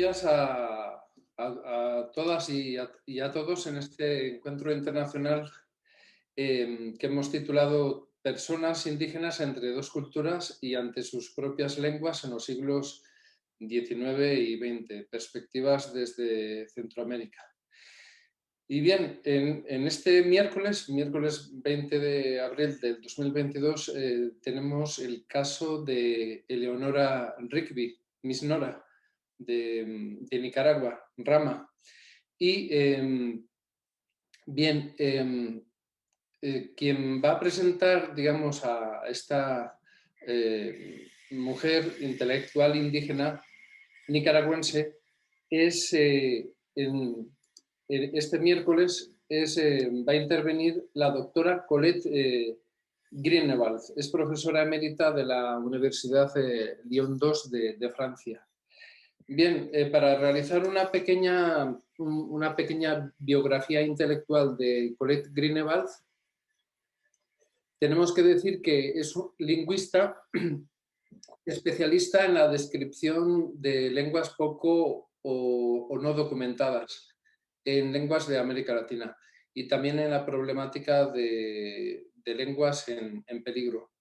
días a todas y a todos en este encuentro internacional que hemos titulado Personas indígenas entre dos culturas y ante sus propias lenguas en los siglos XIX y XX, perspectivas desde Centroamérica. Y bien, en este miércoles 20 de abril del 2022, tenemos el caso de Eleonora Rigby, Miss Nora, de Nicaragua, Rama. Y bien, quien va a presentar, digamos, a esta mujer intelectual indígena nicaragüense es este miércoles va a intervenir la doctora Colette Greenewald. Es profesora emérita de la Universidad Lyon II de Francia. Bien, para realizar una pequeña biografía intelectual de Colette Greenewald, tenemos que decir que es un lingüista especialista en la descripción de lenguas poco o no documentadas en lenguas de América Latina y también en la problemática de lenguas en peligro.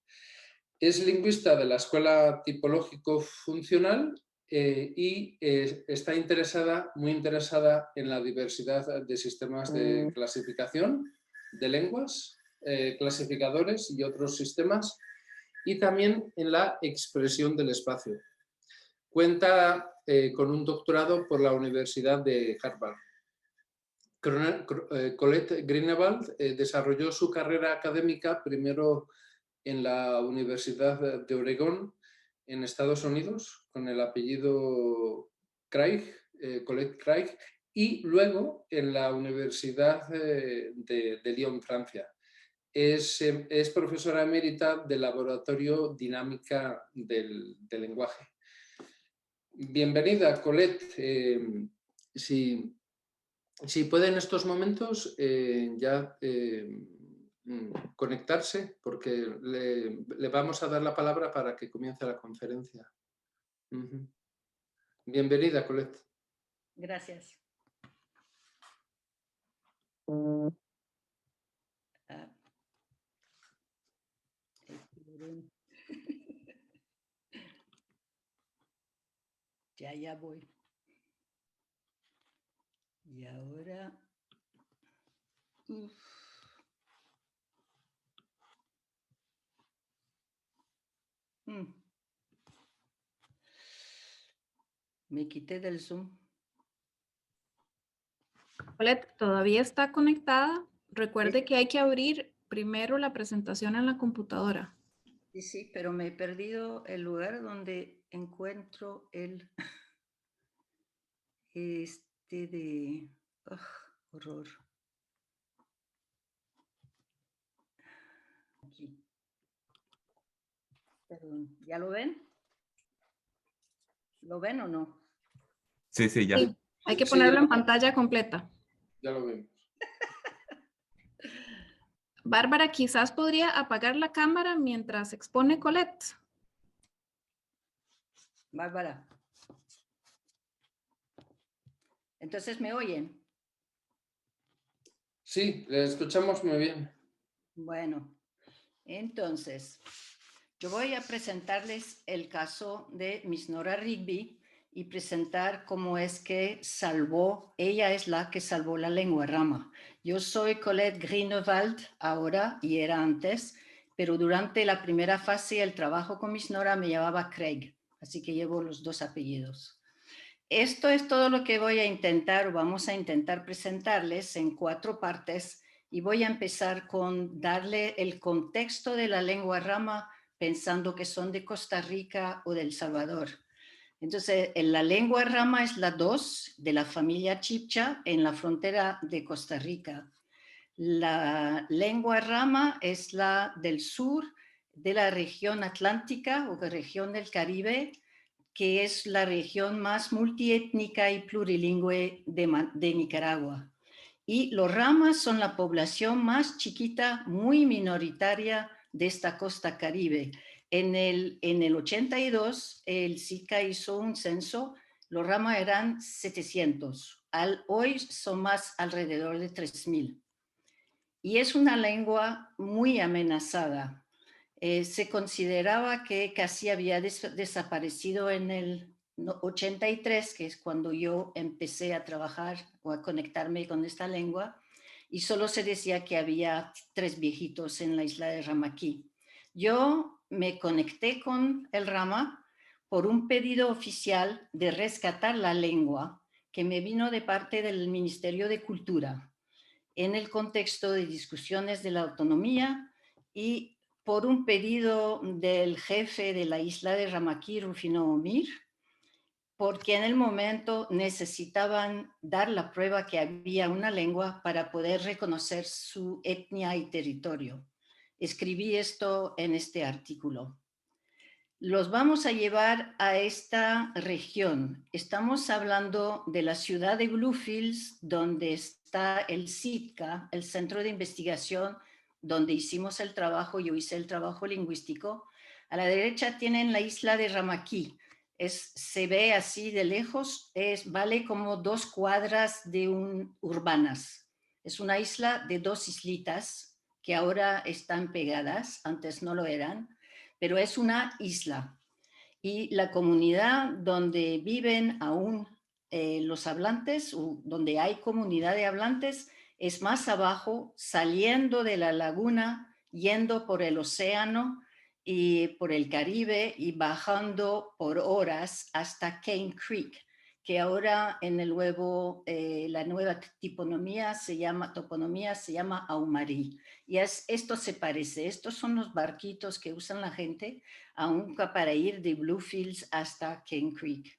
Es lingüista de la Escuela Tipológico-Funcional y está muy interesada en la diversidad de sistemas de clasificación de lenguas, clasificadores y otros sistemas, y también en la expresión del espacio. Cuenta con un doctorado por la Universidad de Harvard. Colette Greenewald desarrolló su carrera académica primero en la Universidad de Oregón, en Estados Unidos, con el apellido Craig, Colette Craig, y luego en la Universidad de Lyon, Francia. Es profesora emérita del Laboratorio Dinámica del Lenguaje. Bienvenida, Colette. Si puede en estos momentos ya conectarse, porque le vamos a dar la palabra para que comience la conferencia. Bienvenida, Colette. Gracias. Ya voy. Y ahora... Me quité del Zoom. Colette, todavía está conectada. Recuerde que hay que abrir primero la presentación en la computadora. Sí, pero me he perdido el lugar donde encuentro el... de... horror. Aquí. Perdón, ¿ya lo ven? ¿Lo ven o no? Sí, ya. Sí, hay que ponerlo en pantalla completa. Ya lo vemos. Bárbara, quizás podría apagar la cámara mientras expone Colette. Bárbara. Entonces, ¿me oyen? Sí, le escuchamos muy bien. Bueno, entonces, yo voy a presentarles el caso de Miss Nora Rigby y presentar cómo es que ella es la que salvó la lengua rama. Yo soy Colette Greenewald ahora y era antes, pero durante la primera fase del trabajo con Miss Nora me llamaba Craig, así que llevo los dos apellidos. Esto es todo lo que voy a intentar o vamos a intentar presentarles en 4 partes y voy a empezar con darle el contexto de la lengua rama pensando que son de Costa Rica o de El Salvador. Entonces, la lengua rama es la 2 de la familia Chibcha en la frontera de Costa Rica. La lengua rama es la del sur de la región atlántica o de región del Caribe, que es la región más multiétnica y plurilingüe de Nicaragua. Y los ramas son la población más chiquita, muy minoritaria de esta costa caribe. En el 82, el SICA hizo un censo Los Rama eran 700. Hoy son más alrededor de 3000. Y es una lengua muy amenazada. Se consideraba que casi había desaparecido en el 83, que es cuando yo empecé a trabajar o a conectarme con esta lengua, y solo se decía que había 3 viejitos en la isla de Ramaquí. Yo me conecté con el Rama por un pedido oficial de rescatar la lengua que me vino de parte del Ministerio de Cultura en el contexto de discusiones de la autonomía y por un pedido del jefe de la isla de Ramaquí, Rufino Omir, porque en el momento necesitaban dar la prueba que había una lengua para poder reconocer su etnia y territorio. Escribí esto en este artículo. Los vamos a llevar a esta región. Estamos hablando de la ciudad de Bluefields, donde está el CITCA, el Centro de Investigación, donde hicimos el trabajo, yo hice el trabajo lingüístico. A la derecha tienen la isla de Ramaquí. Se ve así de lejos, vale como 2 cuadras de urbanas. Es una isla de 2 islitas que ahora están pegadas, antes no lo eran, pero es una isla. Y la comunidad donde viven aún los hablantes, donde hay comunidad de hablantes, es más abajo, saliendo de la laguna, yendo por el océano y por el Caribe y bajando por horas hasta Cane Creek, que ahora en el la nueva toponimia se llama Aumarí. Y esto se parece, estos son los barquitos que usan la gente aún para ir de Bluefields hasta Cane Creek.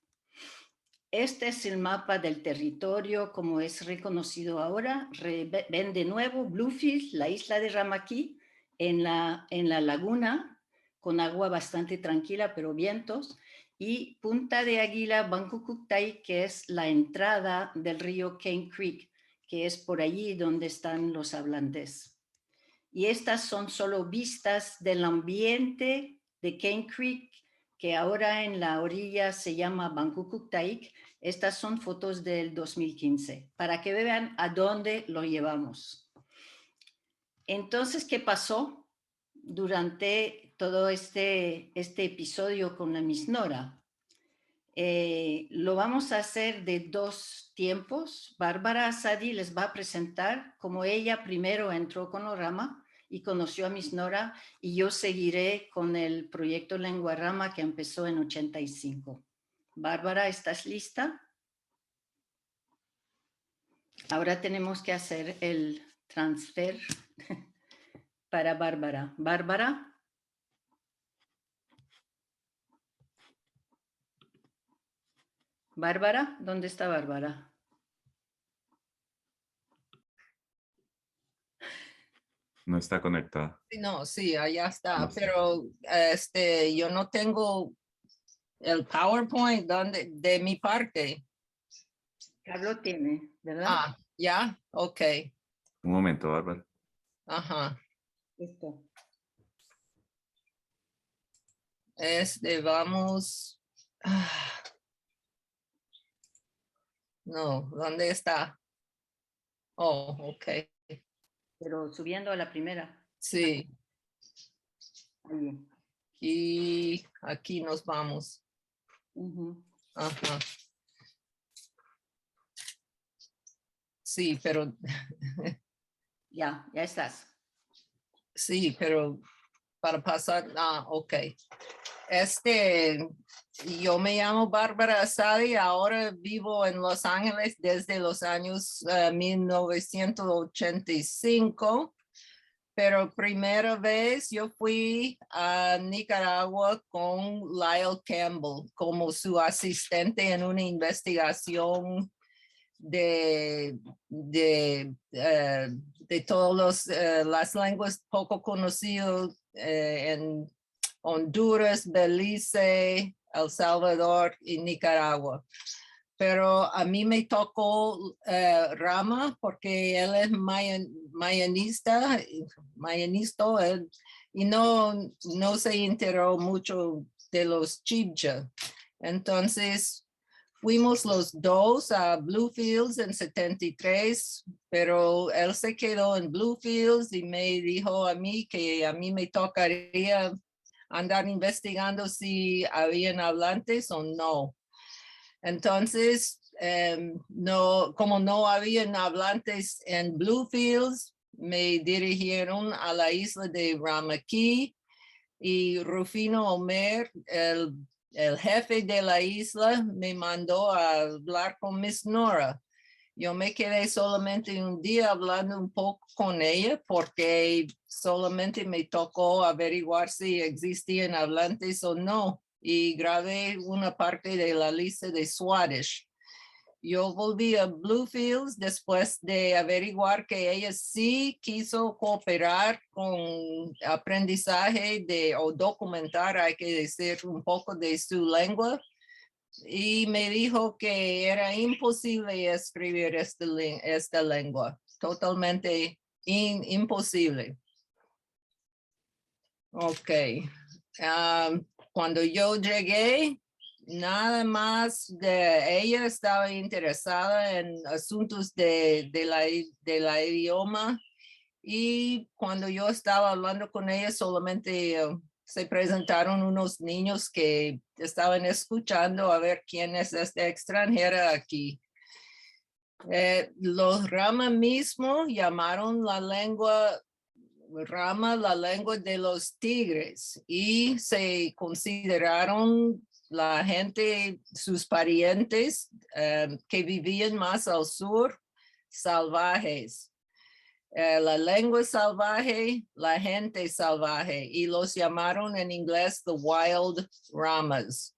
Este es el mapa del territorio como es reconocido ahora. Ven de nuevo Bluefields, la isla de Ramaquí, en la laguna, con agua bastante tranquila, pero vientos, y Punta de Águila, Bancucuctay, que es la entrada del río Cane Creek, que es por allí donde están los hablantes. Y estas son solo vistas del ambiente de Cane Creek, que ahora en la orilla se llama Bancucuctay. Estas son fotos del 2015, para que vean a dónde lo llevamos. Entonces, ¿qué pasó durante todo este episodio con la Miss Nora? Lo vamos a hacer de 2 tiempos. Bárbara Asadi les va a presentar cómo ella primero entró con Rama y conoció a Miss Nora, y yo seguiré con el proyecto Lengua Rama que empezó en 85. Bárbara, ¿estás lista? Ahora tenemos que hacer el transfer para Bárbara. Bárbara. Bárbara, ¿dónde está Bárbara? No está conectada. No, sí, allá está, No sé. pero yo no tengo el PowerPoint de mi parte. Carlos tiene, ¿verdad? Ah, ya, ok. Un momento, Bárbara. Ajá. Esto. Vamos. No, ¿dónde está? Oh, ok. Pero subiendo a la primera. Sí, Ahí. y aquí nos vamos. Ajá. Sí, pero Ya estás. sí, pero para pasar, ok. Yo me llamo Bárbara Asadi, ahora vivo en Los Ángeles desde los años 1985, pero primera vez yo fui a Nicaragua con Lyle Campbell como su asistente en una investigación de todas las lenguas poco conocidas en Honduras, Belice, El Salvador y Nicaragua. Pero a mí me tocó Rama porque él es mayanista, y no se enteró mucho de los Chibcha. Entonces Fuimos los dos a Bluefields en 73, pero él se quedó en Bluefields y me dijo a mí que a mí me tocaría andar investigando si habían hablantes o no. Entonces, como no habían hablantes en Bluefields, me dirigieron a la isla de Ramaqui y Rufino Omer, el jefe de la isla, me mandó a hablar con Miss Nora. Yo me quedé solamente un día hablando un poco con ella porque solamente me tocó averiguar si existían hablantes o no y grabé una parte de la lista de Swadesh. Yo volví a Bluefields después de averiguar que ella sí quiso cooperar con aprendizaje o documentar, hay que decir, un poco de su lengua. Y me dijo que era imposible escribir esta lengua, totalmente imposible. Ok. Cuando yo llegué, nada más ella estaba interesada en asuntos de la idioma y cuando yo estaba hablando con ella solamente se presentaron unos niños que estaban escuchando a ver quién es esta extranjera aquí. Los Rama mismo llamaron la lengua Rama la lengua de los tigres y se consideraron la gente, sus parientes que vivían más al sur, salvajes. La lengua salvaje, la gente salvaje, y los llamaron en inglés the wild Ramas.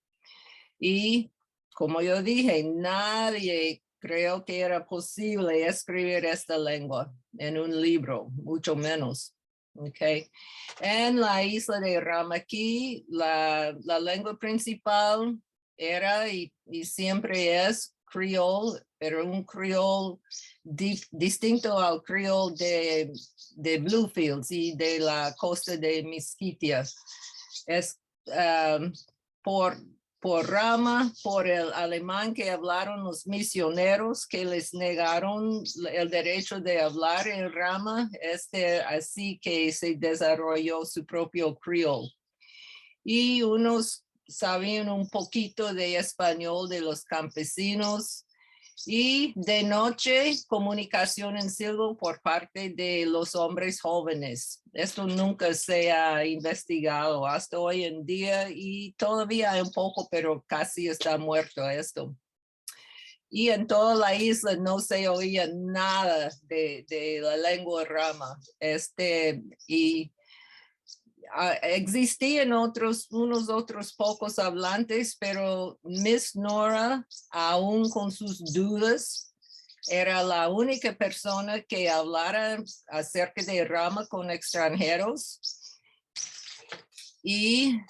Y como yo dije, nadie creo que era posible escribir esta lengua en un libro, mucho menos. Okay. En la isla de Ramaqui, la lengua principal era y siempre es criol, pero un criol distinto al criol de Bluefields y de la costa de Mesquite. Es por Rama, por el alemán que hablaron los misioneros que les negaron el derecho de hablar en Rama, así que se desarrolló su propio criol. Y unos sabían un poquito de español de los campesinos y de noche comunicación en silbo por parte de los hombres jóvenes. Esto nunca se ha investigado hasta hoy en día y todavía hay un poco, pero casi está muerto esto. Y en toda la isla no se oía nada de la lengua Rama. Existían unos otros pocos hablantes, pero Miss Nora, aún con sus dudas, era la única persona que hablara acerca de Rama con extranjeros. Y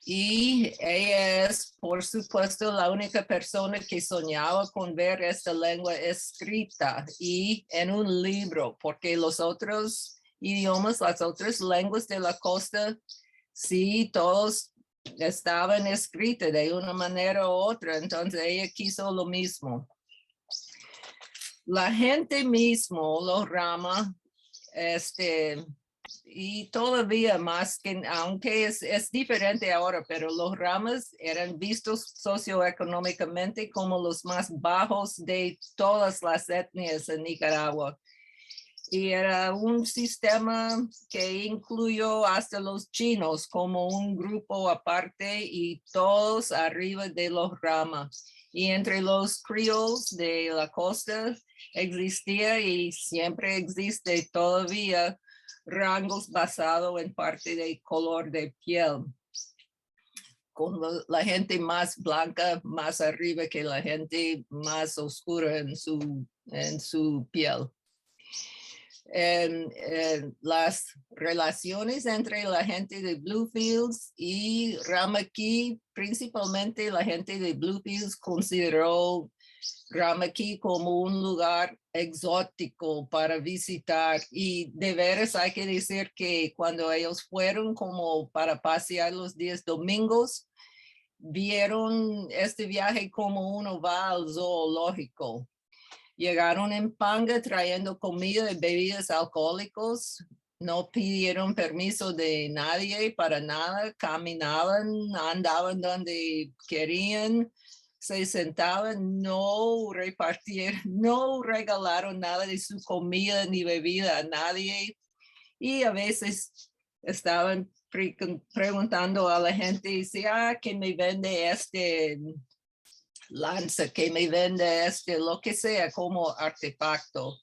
ella es, por supuesto, la única persona que soñaba con ver esta lengua escrita y en un libro, porque los otros idiomas, las otras lenguas de la costa, sí, todos estaban escritos de una manera u otra. Entonces ella quiso lo mismo. La gente mismo, los Rama, y todavía más que, aunque es diferente ahora, pero los Ramas eran vistos socioeconómicamente como los más bajos de todas las etnias en Nicaragua. Y era un sistema que incluyó hasta los chinos como un grupo aparte y todos arriba de los Rama. Y entre los criollos de la costa existía y siempre existe todavía rangos basados en parte de color de piel. Con la gente más blanca más arriba que la gente más oscura en su piel. Las relaciones entre la gente de Bluefields y Ramaqui, principalmente la gente de Bluefields consideró Ramaqui como un lugar exótico para visitar y de veras hay que decir que cuando ellos fueron como para pasear los días domingos, vieron este viaje como uno va al zoológico. Llegaron en panga trayendo comida y bebidas alcohólicos. No pidieron permiso de nadie para nada. Caminaban, andaban donde querían, se sentaban, no repartieron, no regalaron nada de su comida ni bebida a nadie. Y a veces estaban preguntando a la gente, dice, que me vende este lanza, que me vende este, lo que sea como artefacto,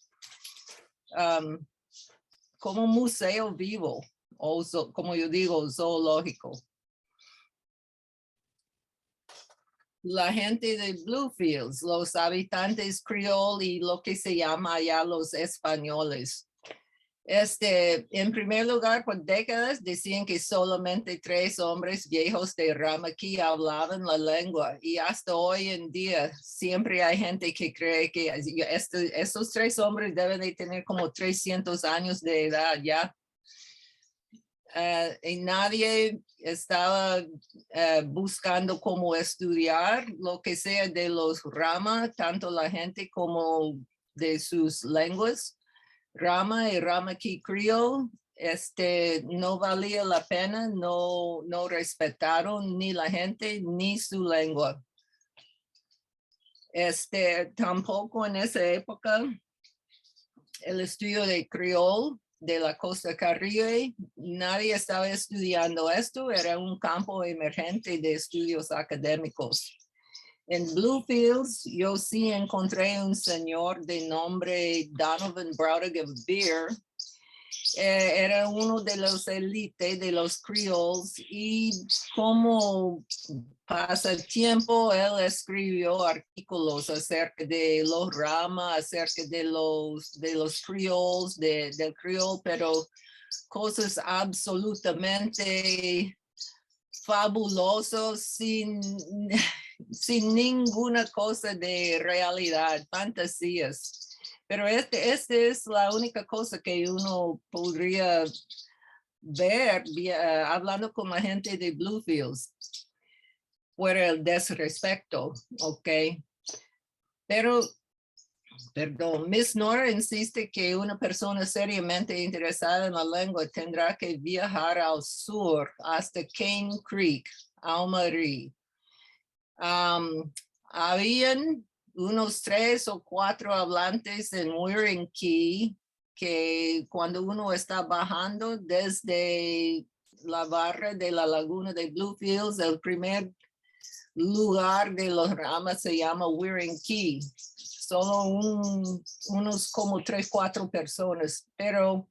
como museo vivo, o como yo digo, zoológico. La gente de Bluefields, los habitantes criol y lo que se llama allá los españoles. En primer lugar, por décadas decían que solamente 3 hombres viejos de Ramaki hablaban la lengua y hasta hoy en día siempre hay gente que cree que estos 3 hombres deben de tener como 300 años de edad ya. Y nadie estaba buscando cómo estudiar lo que sea de los Rama, tanto la gente como de sus lenguas. Rama y Ramaki Creole, no valía la pena, no respetaron ni la gente ni su lengua. Tampoco en esa época el estudio de Creole de la Costa Caribe, nadie estaba estudiando esto, era un campo emergente de estudios académicos. En Bluefields, yo sí encontré un señor de nombre Donovan Browdigham Beer. Era uno de los élites de los Creoles y como pasa el tiempo, él escribió artículos acerca de los Rama, acerca de los Creoles, del Creole, pero cosas absolutamente fabulosas sin ninguna cosa de realidad, fantasías. Pero esta es la única cosa que uno podría ver hablando con la gente de Bluefields, fuera el desrespeto, ¿ok? Pero, perdón, Miss Nora insiste que una persona seriamente interesada en la lengua tendrá que viajar al sur hasta Cane Creek, Aumarie. Habían unos 3 o 4 hablantes en Wearing Key que cuando uno está bajando desde la barra de la laguna de Bluefields, el primer lugar de los Ramas se llama Wearing Key. Solo unos como 3 o 4 personas, pero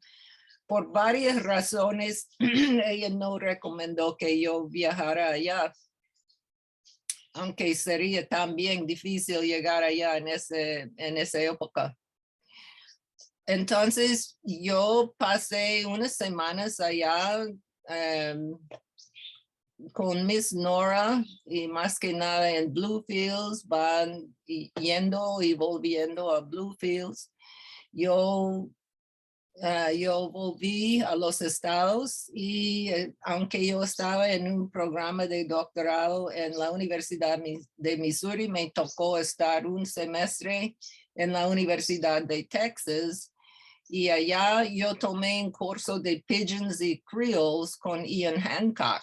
por varias razones ella no recomendó que yo viajara allá. Aunque sería también difícil llegar allá en esa época. Entonces, yo pasé unas semanas allá con Miss Nora y más que nada en Bluefields, van yendo y volviendo a Bluefields. Yo volví a los estados y aunque yo estaba en un programa de doctorado en la Universidad de Missouri, me tocó estar un semestre en la Universidad de Texas y allá yo tomé un curso de Pidgins y Creoles con Ian Hancock.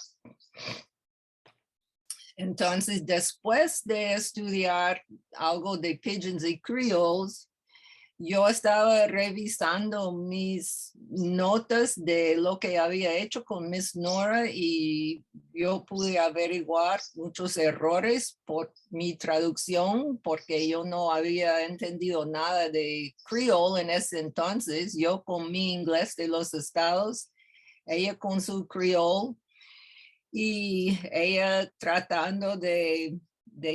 Entonces, después de estudiar algo de Pidgins y Creoles, yo estaba revisando mis notas de lo que había hecho con Miss Nora y yo pude averiguar muchos errores por mi traducción porque yo no había entendido nada de Creole en ese entonces. Yo con mi inglés de los estados, ella con su Creole y ella tratando de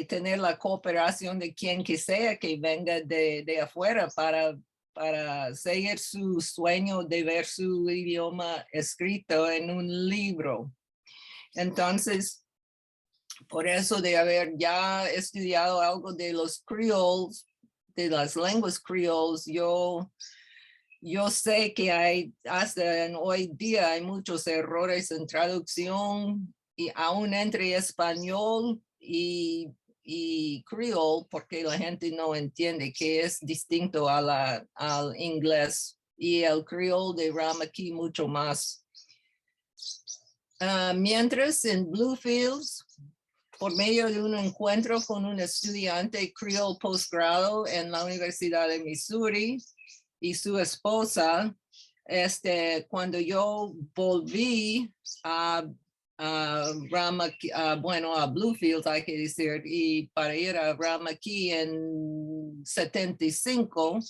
tener la cooperación de quien que sea que venga de afuera para seguir su sueño de ver su idioma escrito en un libro. Entonces, por eso de haber ya estudiado algo de los creoles, de las lenguas creoles, yo sé que hay, hasta hoy día hay muchos errores en traducción y aún entre español y creole, porque la gente no entiende que es distinto al inglés, y el creole de Ramaqui mucho más. Mientras en Bluefields, por medio de un encuentro con un estudiante creole postgrado en la Universidad de Missouri y su esposa, cuando yo volví a Bluefields, hay que decir, y para ir a Ramaqui en 75,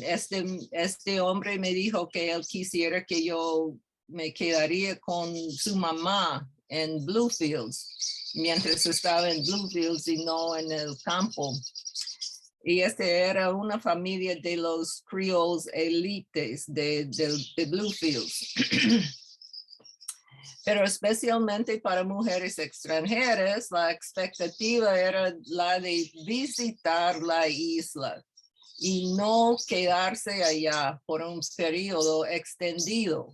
este hombre me dijo que él quisiera que yo me quedaría con su mamá en Bluefields, mientras estaba en Bluefields y no en el campo. Y era una familia de los Creoles elites de Bluefields. Pero especialmente para mujeres extranjeras, la expectativa era la de visitar la isla y no quedarse allá por un periodo extendido.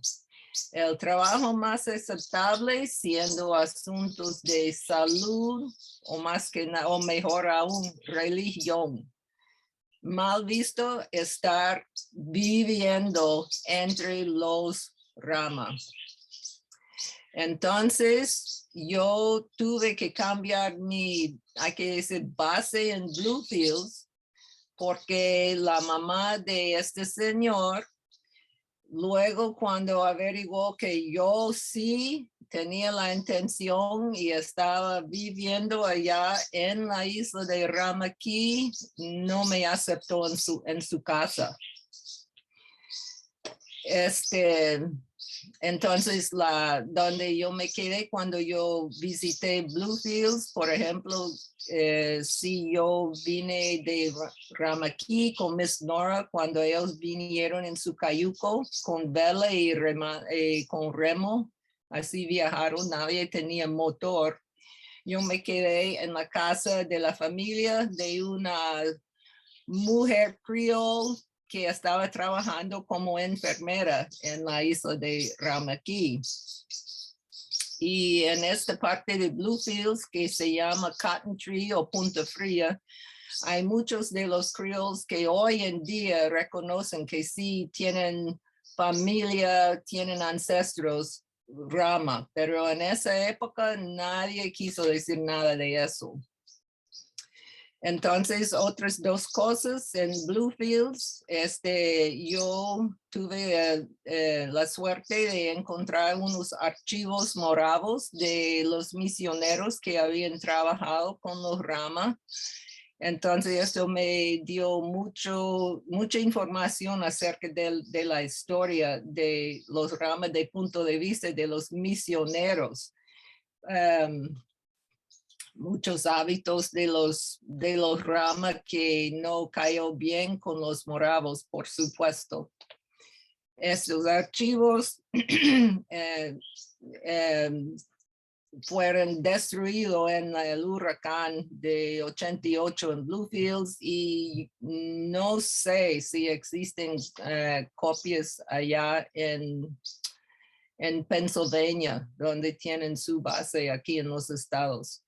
El trabajo más aceptable siendo asuntos de salud o más que nada, o mejor aún, religión. Mal visto estar viviendo entre los ramas. Entonces, yo tuve que cambiar mi, hay que decir, base en Bluefields, porque la mamá de este señor, luego cuando averiguó que yo sí tenía la intención y estaba viviendo allá en la isla de Ramaqui, no me aceptó en su casa. Entonces, donde yo me quedé cuando yo visité Bluefields, por ejemplo, si yo vine de Ramaqui con Miss Nora, cuando ellos vinieron en su cayuco con vela y con remo, así viajaron, nadie tenía motor. Yo me quedé en la casa de la familia de una mujer creole que estaba trabajando como enfermera en la isla de Ramaqui. Y en esta parte de Bluefields, que se llama Cotton Tree o Punta Fría, hay muchos de los creoles que hoy en día reconocen que sí tienen familia, tienen ancestros Rama, pero en esa época nadie quiso decir nada de eso. Entonces, otras dos cosas en Bluefields, yo tuve la suerte de encontrar unos archivos moravos de los misioneros que habían trabajado con los Rama. Entonces, esto me dio mucha información acerca de la historia de los Rama desde el punto de vista de los misioneros. Muchos hábitos de los Rama que no cayó bien con los moravos, por supuesto. Estos archivos fueron destruidos en el huracán de 88 en Bluefields y no sé si existen copias allá en Pennsylvania, donde tienen su base aquí en los estados.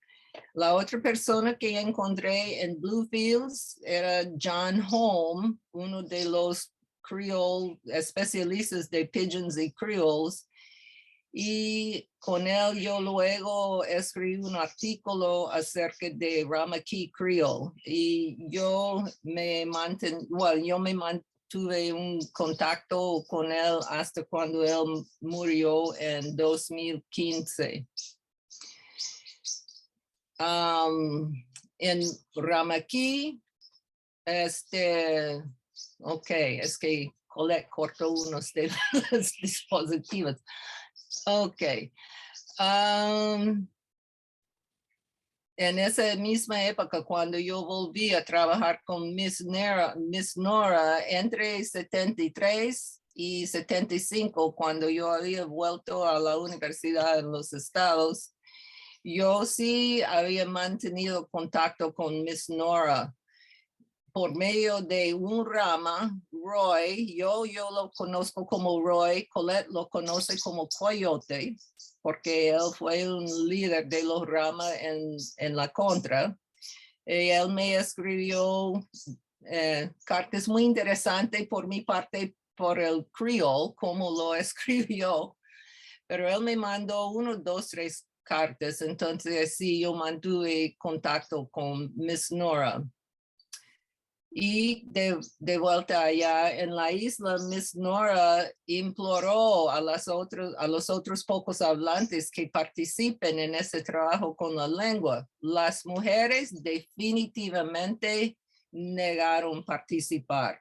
La otra persona que encontré en Bluefields era John Home, uno de los Creole especialistas de Pigeons y Creoles. Y con él yo luego escribí un artículo acerca de Ramaqui Creole. Y yo me mantuve un contacto con él hasta cuando él murió en 2015. En Ramaqui, ok, es que Colette cortó unos de los dispositivos. Ok. En esa misma época, cuando yo volví a trabajar con Miss Nora, entre 73 y 75, cuando yo había vuelto a la universidad en los estados, yo sí había mantenido contacto con Miss Nora por medio de un Rama Roy, yo lo conozco como Roy, Colette lo conoce como Coyote, porque él fue un líder de los Rama en la contra. Él me escribió cartas muy interesantes por mi parte, por el Creole, como lo escribió, pero él me mandó 1, 2, 3 cartas, entonces sí, yo mantuve contacto con Miss Nora. Y de vuelta allá en la isla, Miss Nora imploró a los otros pocos hablantes que participen en ese trabajo con la lengua. Las mujeres definitivamente negaron participar.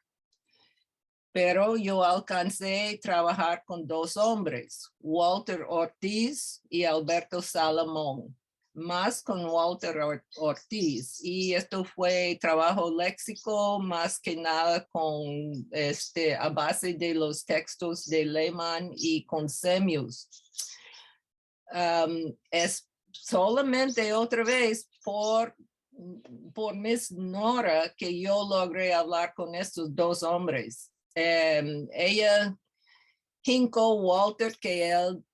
Pero yo alcancé a trabajar con 2 hombres, Walter Ortiz y Alberto Salomón. Más con Walter Ortiz, y esto fue trabajo léxico más que nada con a base de los textos de Lehmann y con Semius. Es solamente otra vez por Miss Nora que yo logré hablar con estos 2 hombres. Ella hincó Walter que él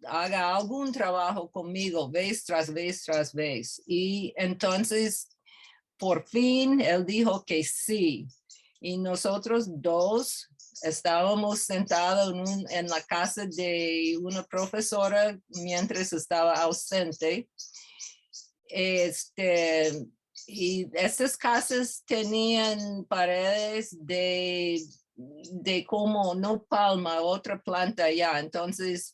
haga algún trabajo conmigo vez tras vez tras vez. Y entonces, por fin, él dijo que sí. Y nosotros 2 estábamos sentados en la casa de una profesora mientras estaba ausente. Y estas casas tenían paredes de como no palma, otra planta allá. Entonces,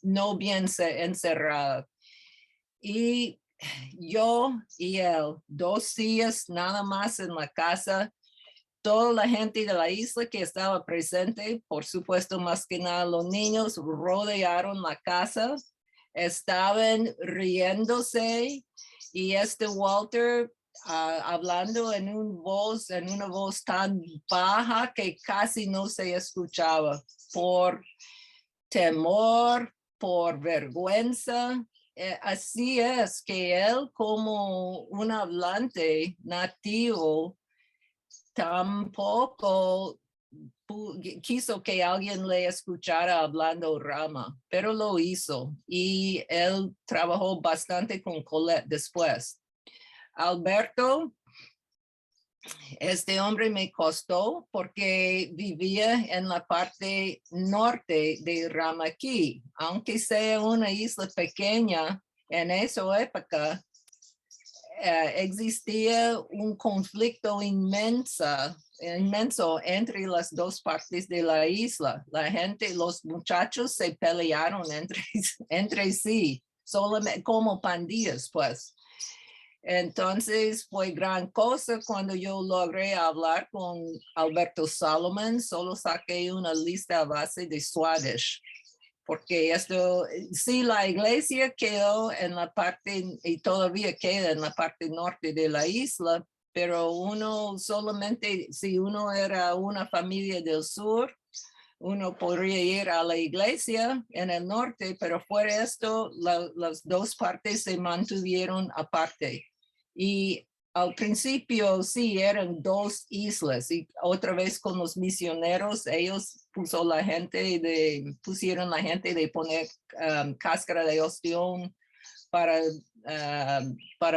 no bien encerrada. Y yo y él, 2 días nada más en la casa. Toda la gente de la isla que estaba presente, por supuesto, más que nada los niños, rodearon la casa, estaban riéndose y Walter hablando en una voz tan baja que casi no se escuchaba por temor, por vergüenza. Así es que él, como un hablante nativo, tampoco quiso que alguien le escuchara hablando Rama, pero lo hizo y él trabajó bastante con Colette después. Alberto, este hombre me costó porque vivía en la parte norte de Ramaquí, aunque sea una isla pequeña. En esa época existía un conflicto inmenso entre las 2 partes de la isla. Los muchachos se pelearon entre sí, solamente como pandillas, pues. Entonces fue gran cosa cuando yo logré hablar con Alberto Salomón. Solo saqué una lista a base de Swadesh, porque sí, la iglesia quedó en la parte, y todavía queda en la parte norte de la isla, pero uno solamente, si uno era una familia del sur, uno podría ir a la iglesia en el norte, pero fuera de esto, las 2 partes se mantuvieron aparte. Y al principio sí eran 2 islas y otra vez con los misioneros, ellos pusieron la gente de poner cáscara de ostión para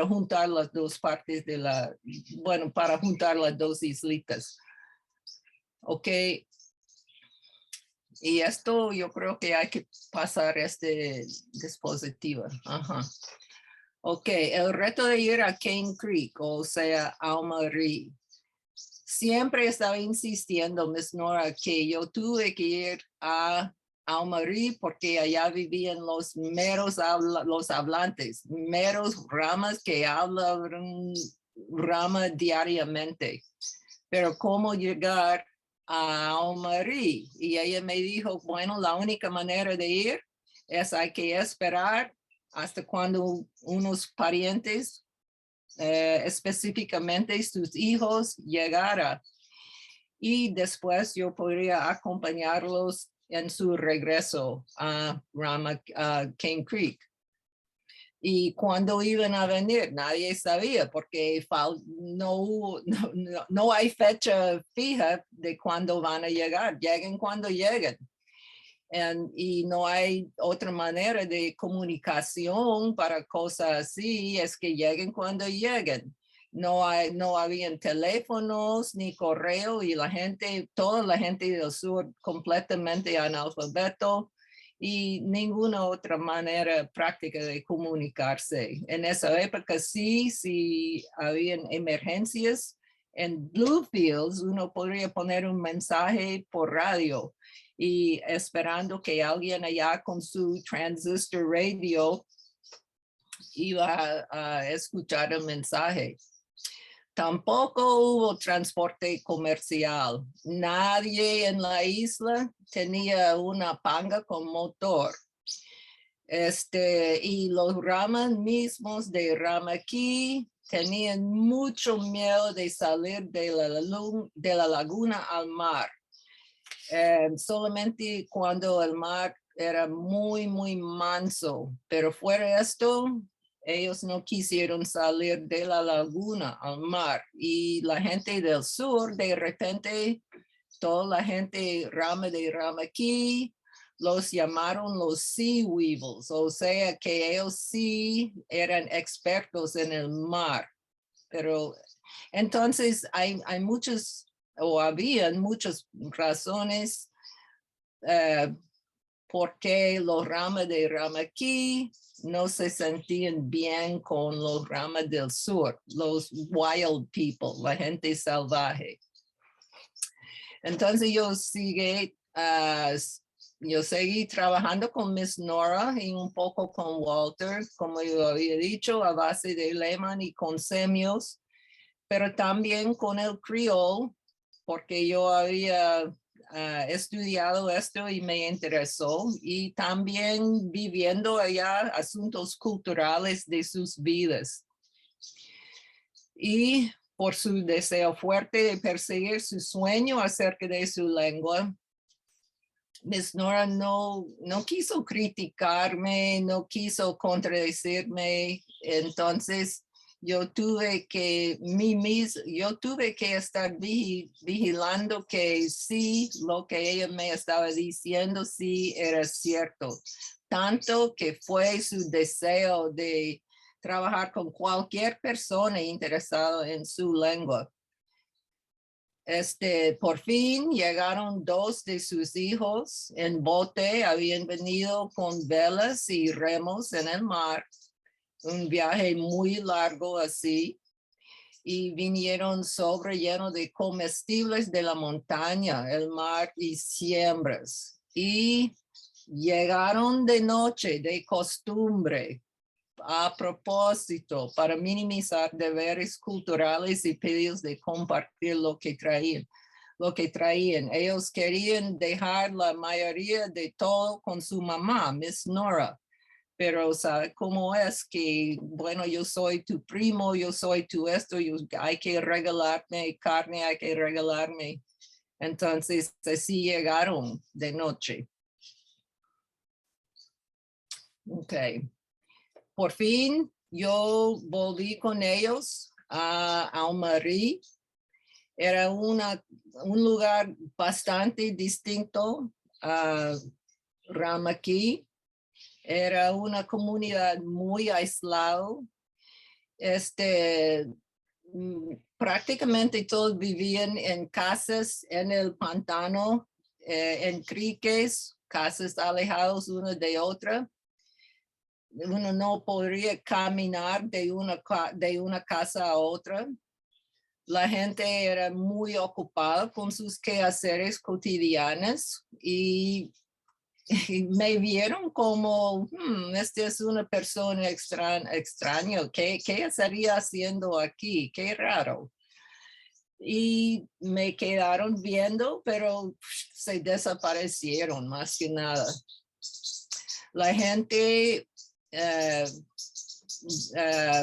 juntar las 2 partes para juntar las 2 islitas. Ok. Y esto yo creo que hay que pasar este dispositivo. Ajá. Ok, el reto de ir a Cane Creek, o sea, Aumarie. Siempre estaba insistiendo, Miss Nora, que yo tuve que ir a Aumarie porque allá vivían los hablantes, meros ramas que hablan Rama diariamente. Pero ¿cómo llegar a Aumarie? Y ella me dijo, bueno, la única manera de ir hay que esperar hasta cuando unos parientes, específicamente sus hijos, llegara. Y después yo podría acompañarlos en su regreso a Cane Creek. Y cuando iban a venir, nadie sabía porque no hay fecha fija de cuándo van a llegar. Lleguen cuando lleguen. Y no hay otra manera de comunicación para cosas así, es que lleguen cuando lleguen. No habían teléfonos ni correo y toda la gente del sur completamente analfabeto y ninguna otra manera práctica de comunicarse. En esa época sí habían emergencias. En Bluefields uno podría poner un mensaje por radio y esperando que alguien allá con su transistor radio iba a escuchar el mensaje. Tampoco hubo transporte comercial. Nadie en la isla tenía una panga con motor. Y los ramas mismos de Ramaquí tenían mucho miedo de salir de la laguna al mar. Solamente cuando el mar era muy, muy manso, pero fuera de esto, ellos no quisieron salir de la laguna al mar. Y la gente del sur, de repente, toda la gente de Ramaquí, los llamaron los Sea Weevils, o sea que ellos sí eran expertos en el mar. Pero entonces habían muchas razones por qué los ramas de Ramaquí no se sentían bien con los ramas del sur, los wild people, la gente salvaje. Entonces yo seguí trabajando con Miss Nora y un poco con Walter, como yo había dicho, a base de Lehman y con semios, pero también con el Creole, porque yo había estudiado esto y me interesó, y también viviendo allá asuntos culturales de sus vidas. Y por su deseo fuerte de perseguir su sueño acerca de su lengua, Miss Nora no quiso criticarme, no quiso contradecirme, entonces yo tuve que estar vigilando que sí, lo que ella me estaba diciendo sí era cierto. Tanto que fue su deseo de trabajar con cualquier persona interesada en su lengua. Por fin llegaron 2 de sus hijos en bote, habían venido con velas y remos en el mar. Un viaje muy largo así, y vinieron lleno de comestibles de la montaña, el mar y siembras. Y llegaron de noche, de costumbre, a propósito, para minimizar deberes culturales y pedidos de compartir lo que traían. Ellos querían dejar la mayoría de todo con su mamá, Miss Nora. Pero sabe cómo es que, bueno, yo soy tu primo, yo soy tu esto, hay que regalarme carne, hay que regalarme. Entonces, así llegaron de noche. Ok. Por fin, yo volví con ellos a Almarí. Era un lugar bastante distinto a Ramaquí. Era una comunidad muy aislada. Prácticamente todos vivían en casas en el pantano, en criques, casas alejadas una de otra. Uno no podría caminar de una casa a otra. La gente era muy ocupada con sus quehaceres cotidianos y me vieron como, esta es una persona extraña, ¿qué estaría haciendo aquí? Qué raro. Y me quedaron viendo, pero se desaparecieron más que nada. La gente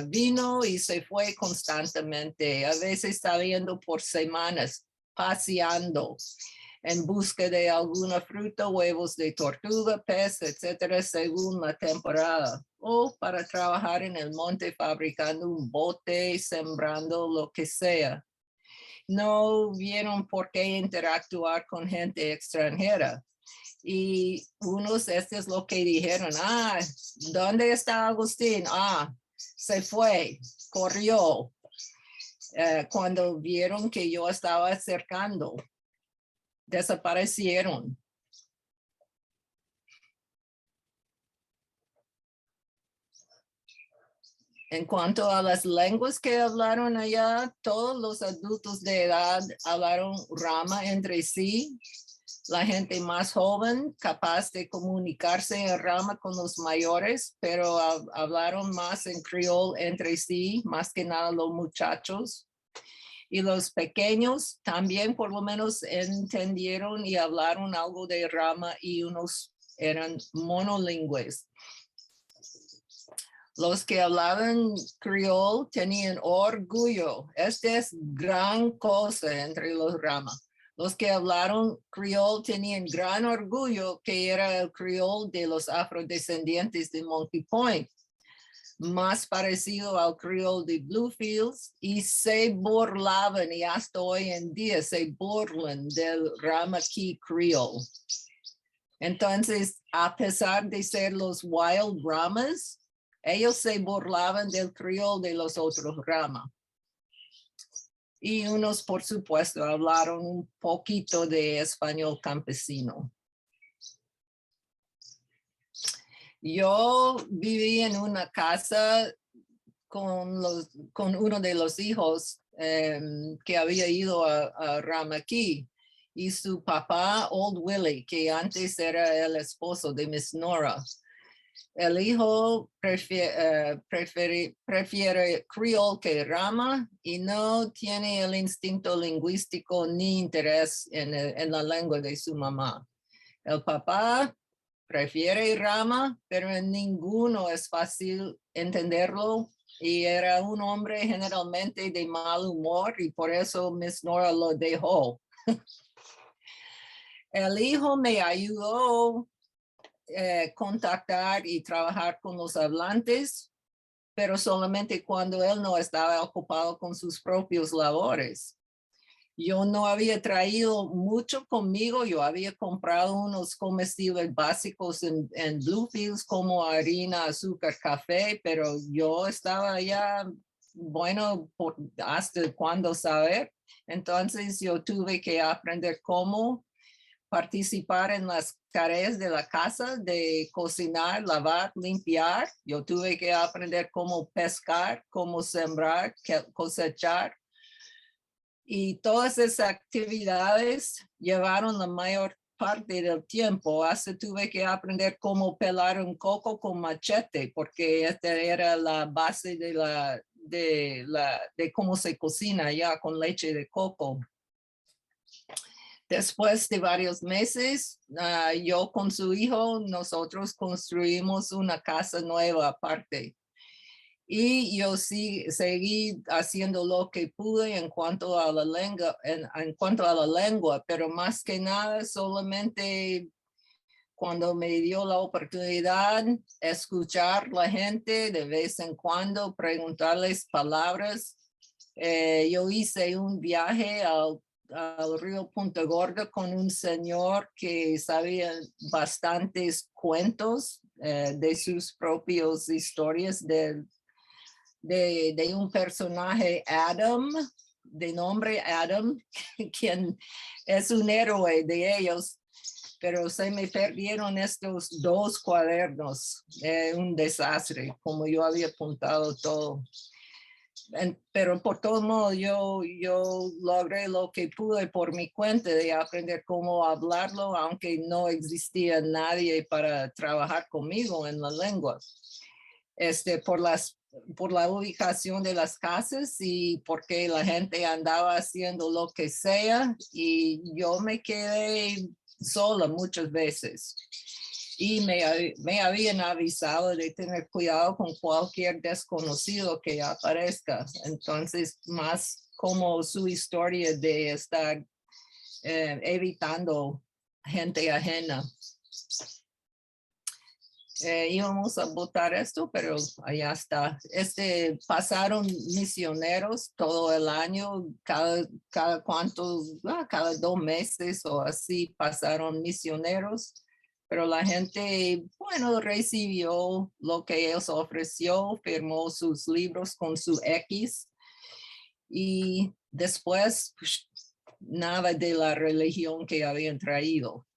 vino y se fue constantemente, a veces saliendo por semanas, paseando. en busca de alguna fruta, huevos de tortuga, pez, etcétera, según la temporada, o para trabajar en el monte fabricando un bote, sembrando lo que sea. No vieron por qué interactuar con gente extranjera. Y unos, este es lo que dijeron, ¿dónde está Agustín? Se fue, corrió. Cuando vieron que yo estaba acercando, desaparecieron. En cuanto a las lenguas que hablaron allá, todos los adultos de edad hablaron rama entre sí. La gente más joven, capaz de comunicarse en rama con los mayores, pero hablaron más en criol entre sí, más que nada los muchachos. Y los pequeños también por lo menos entendieron y hablaron algo de rama y unos eran monolingües. Los que hablaban criol tenían orgullo. Esta es gran cosa entre los ramas. Los que hablaron criol tenían gran orgullo que era el criol de los afrodescendientes de Monkey Point, más parecido al criol de Bluefields, y se burlaban, y hasta hoy en día se burlan del Ramakey criol. Entonces, a pesar de ser los Wild Ramas, ellos se burlaban del criol de los otros ramas. Y unos, por supuesto, hablaron un poquito de español campesino. Yo viví en una casa con uno de los hijos que había ido a Ramakey, y su papá, Old Willie, que antes era el esposo de Miss Nora. El hijo prefiere criol que rama y no tiene el instinto lingüístico ni interés en la lengua de su mamá. El papá prefiere rama, pero en ninguno es fácil entenderlo, y era un hombre generalmente de mal humor y por eso Miss Nora lo dejó. El hijo me ayudó contactar y trabajar con los hablantes, pero solamente cuando él no estaba ocupado con sus propios labores. Yo no había traído mucho conmigo, yo había comprado unos comestibles básicos en Bluefields como harina, azúcar, café, pero yo estaba ya, bueno, hasta cuándo saber. Entonces yo tuve que aprender cómo participar en las tareas de la casa, de cocinar, lavar, limpiar. Yo tuve que aprender cómo pescar, cómo sembrar, cosechar. Y todas esas actividades llevaron la mayor parte del tiempo. Hasta tuve que aprender cómo pelar un coco con machete, porque esta era la base de cómo se cocina ya con leche de coco. Después de varios meses, yo con su hijo, nosotros construimos una casa nueva aparte. Y yo seguí haciendo lo que pude en cuanto a la lengua, pero más que nada solamente cuando me dio la oportunidad escuchar la gente de vez en cuando, preguntarles palabras. Yo hice un viaje al río Punta Gorda con un señor que sabía bastantes cuentos de sus propias historias de un personaje, Adam, de nombre Adam, quien es un héroe de ellos, pero se me perdieron estos 2 cuadernos, un desastre, como yo había apuntado todo. Pero por todo modo yo logré lo que pude por mi cuenta de aprender cómo hablarlo, aunque no existía nadie para trabajar conmigo en la lengua. Por la ubicación de las casas y porque la gente andaba haciendo lo que sea, y yo me quedé sola muchas veces. Y me habían avisado de tener cuidado con cualquier desconocido que aparezca. Entonces, más como su historia de estar evitando gente ajena. Íbamos a votar esto, pero allá está. Pasaron misioneros todo el año, cada 2 meses o así pasaron misioneros, pero la gente, bueno, recibió lo que ellos ofreció, firmó sus libros con su X y después pues, nada de la religión que habían traído.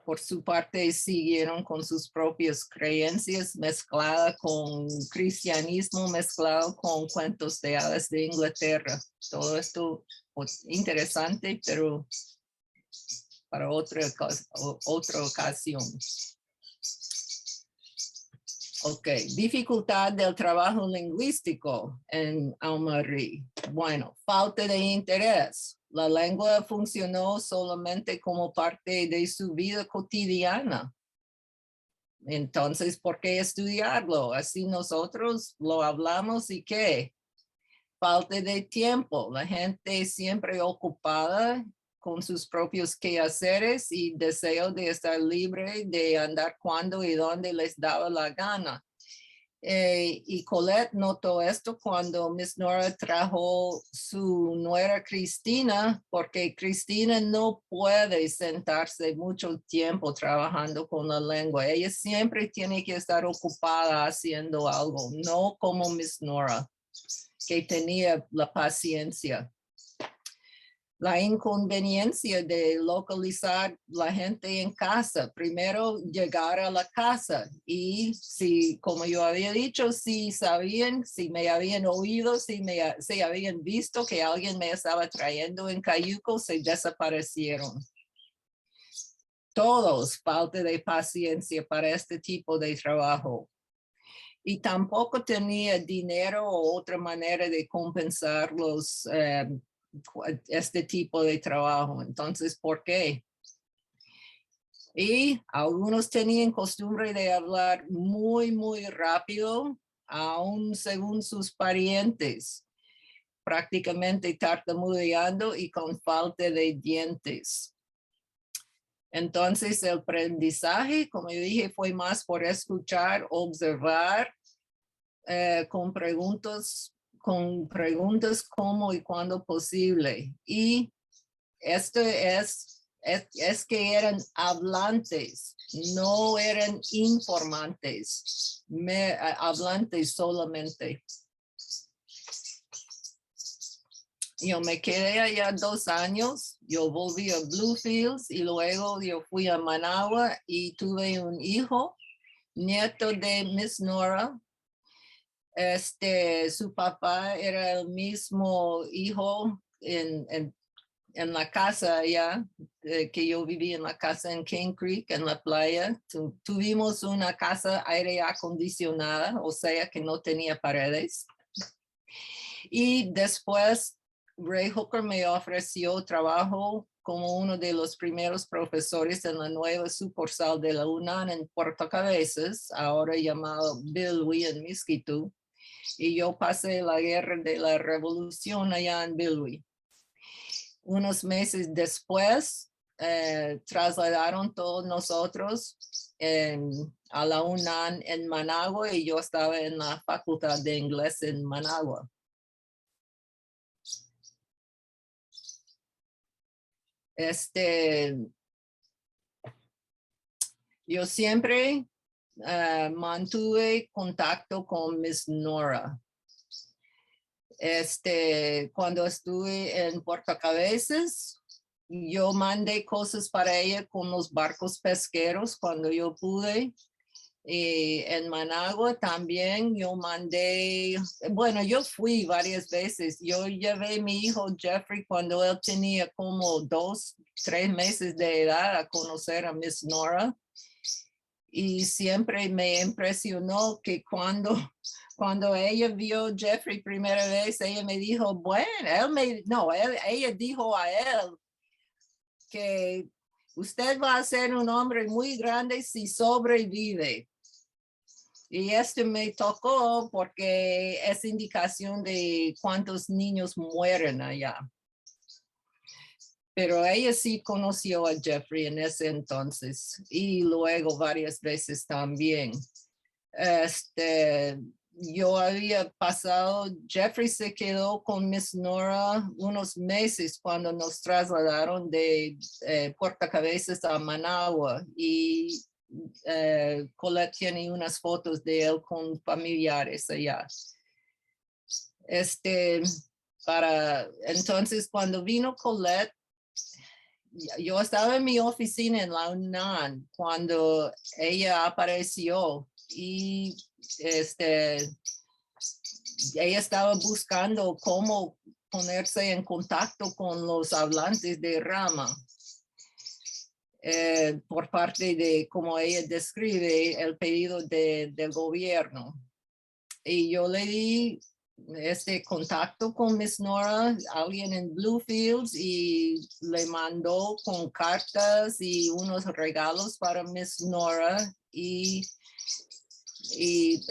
Por su parte, siguieron con sus propias creencias mezcladas con cristianismo, mezclado con cuentos de hadas de Inglaterra. Todo esto pues, interesante, pero para otra ocasión. Ok, dificultad del trabajo lingüístico en Au-Marie. Bueno, falta de interés. La lengua funcionó solamente como parte de su vida cotidiana. Entonces, ¿por qué estudiarlo? Así nosotros lo hablamos y ¿qué? Falta de tiempo. La gente siempre ocupada con sus propios quehaceres y deseo de estar libre de andar cuando y donde les daba la gana. Y Colette notó esto cuando Miss Nora trajo su nuera Cristina, porque Cristina no puede sentarse mucho tiempo trabajando con la lengua. Ella siempre tiene que estar ocupada haciendo algo, no como Miss Nora, que tenía la paciencia. La inconveniencia de localizar la gente en casa. Primero llegar a la casa y si, como yo había dicho, si sabían, si me habían oído, si habían visto que alguien me estaba trayendo en cayuco, se desaparecieron. Todos falta de paciencia para este tipo de trabajo. Y tampoco tenía dinero o otra manera de compensar este tipo de trabajo. Entonces, ¿por qué? Y algunos tenían costumbre de hablar muy, muy rápido, aún según sus parientes, prácticamente tartamudeando y con falta de dientes. Entonces, el aprendizaje, como yo dije, fue más por escuchar, observar, con preguntas cómo y cuándo posible. Y esto es que eran hablantes, no eran informantes, hablantes solamente. Yo me quedé allá 2 años, yo volví a Bluefields y luego yo fui a Managua y tuve un hijo, nieto de Miss Nora. Su papá era el mismo hijo en la casa allá, que yo viví en la casa en King Creek, en la playa. Tuvimos una casa aire acondicionada, o sea que no tenía paredes. Y después Ray Hooker me ofreció trabajo como uno de los primeros profesores en la nueva sucursal de la UNAM en Puerto Cabezas, ahora llamado Bilwi en Miskito. Y yo pasé la guerra de la revolución allá en Bilwi. Unos meses después, trasladaron todos nosotros a la UNAM en Managua y yo estaba en la facultad de inglés en Managua. Yo siempre mantuve contacto con Miss Nora. Cuando estuve en Puerto Cabezas, yo mandé cosas para ella con los barcos pesqueros cuando yo pude. En Managua también yo mandé, bueno, yo fui varias veces. Yo llevé a mi hijo Jeffrey cuando él tenía como 2, 3 meses de edad a conocer a Miss Nora. Y siempre me impresionó que cuando ella vio Jeffrey primera vez, ella me dijo, bueno, ella dijo a él que usted va a ser un hombre muy grande si sobrevive. Y me tocó porque es indicación de cuántos niños mueren allá. Pero ella sí conoció a Jeffrey en ese entonces y luego varias veces también. Yo había pasado, Jeffrey se quedó con Miss Nora unos meses cuando nos trasladaron de Puerto Cabezas a Managua y Colette tiene unas fotos de él con familiares allá. Entonces cuando vino Colette, yo estaba en mi oficina en la UNAM cuando ella apareció y ella estaba buscando cómo ponerse en contacto con los hablantes de Rama por parte de, como ella describe, el pedido del gobierno. Y yo le di contacto con Miss Nora, alguien en Bluefields, y le mandó con cartas y unos regalos para Miss Nora. Y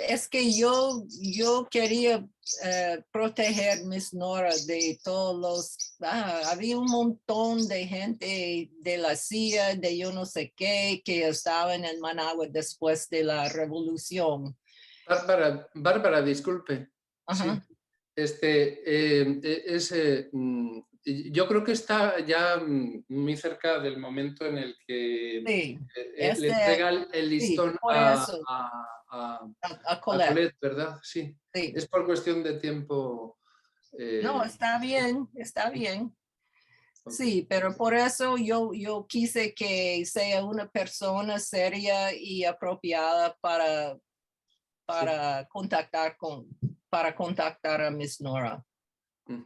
es que yo quería proteger Miss Nora de todos los... había un montón de gente de la CIA, de yo no sé qué, que estaban en Managua después de la revolución. Bárbara, disculpe. Ajá. Sí. Yo creo que está ya muy cerca del momento en el que Sí, le entrega el listón sí, por eso, a a Colette. Colette, ¿verdad? Sí. Sí. Es por cuestión de tiempo. No, está bien, está bien. Ok. Sí, pero por eso yo quise que sea una persona seria y apropiada para contactar a Miss Nora. Mm.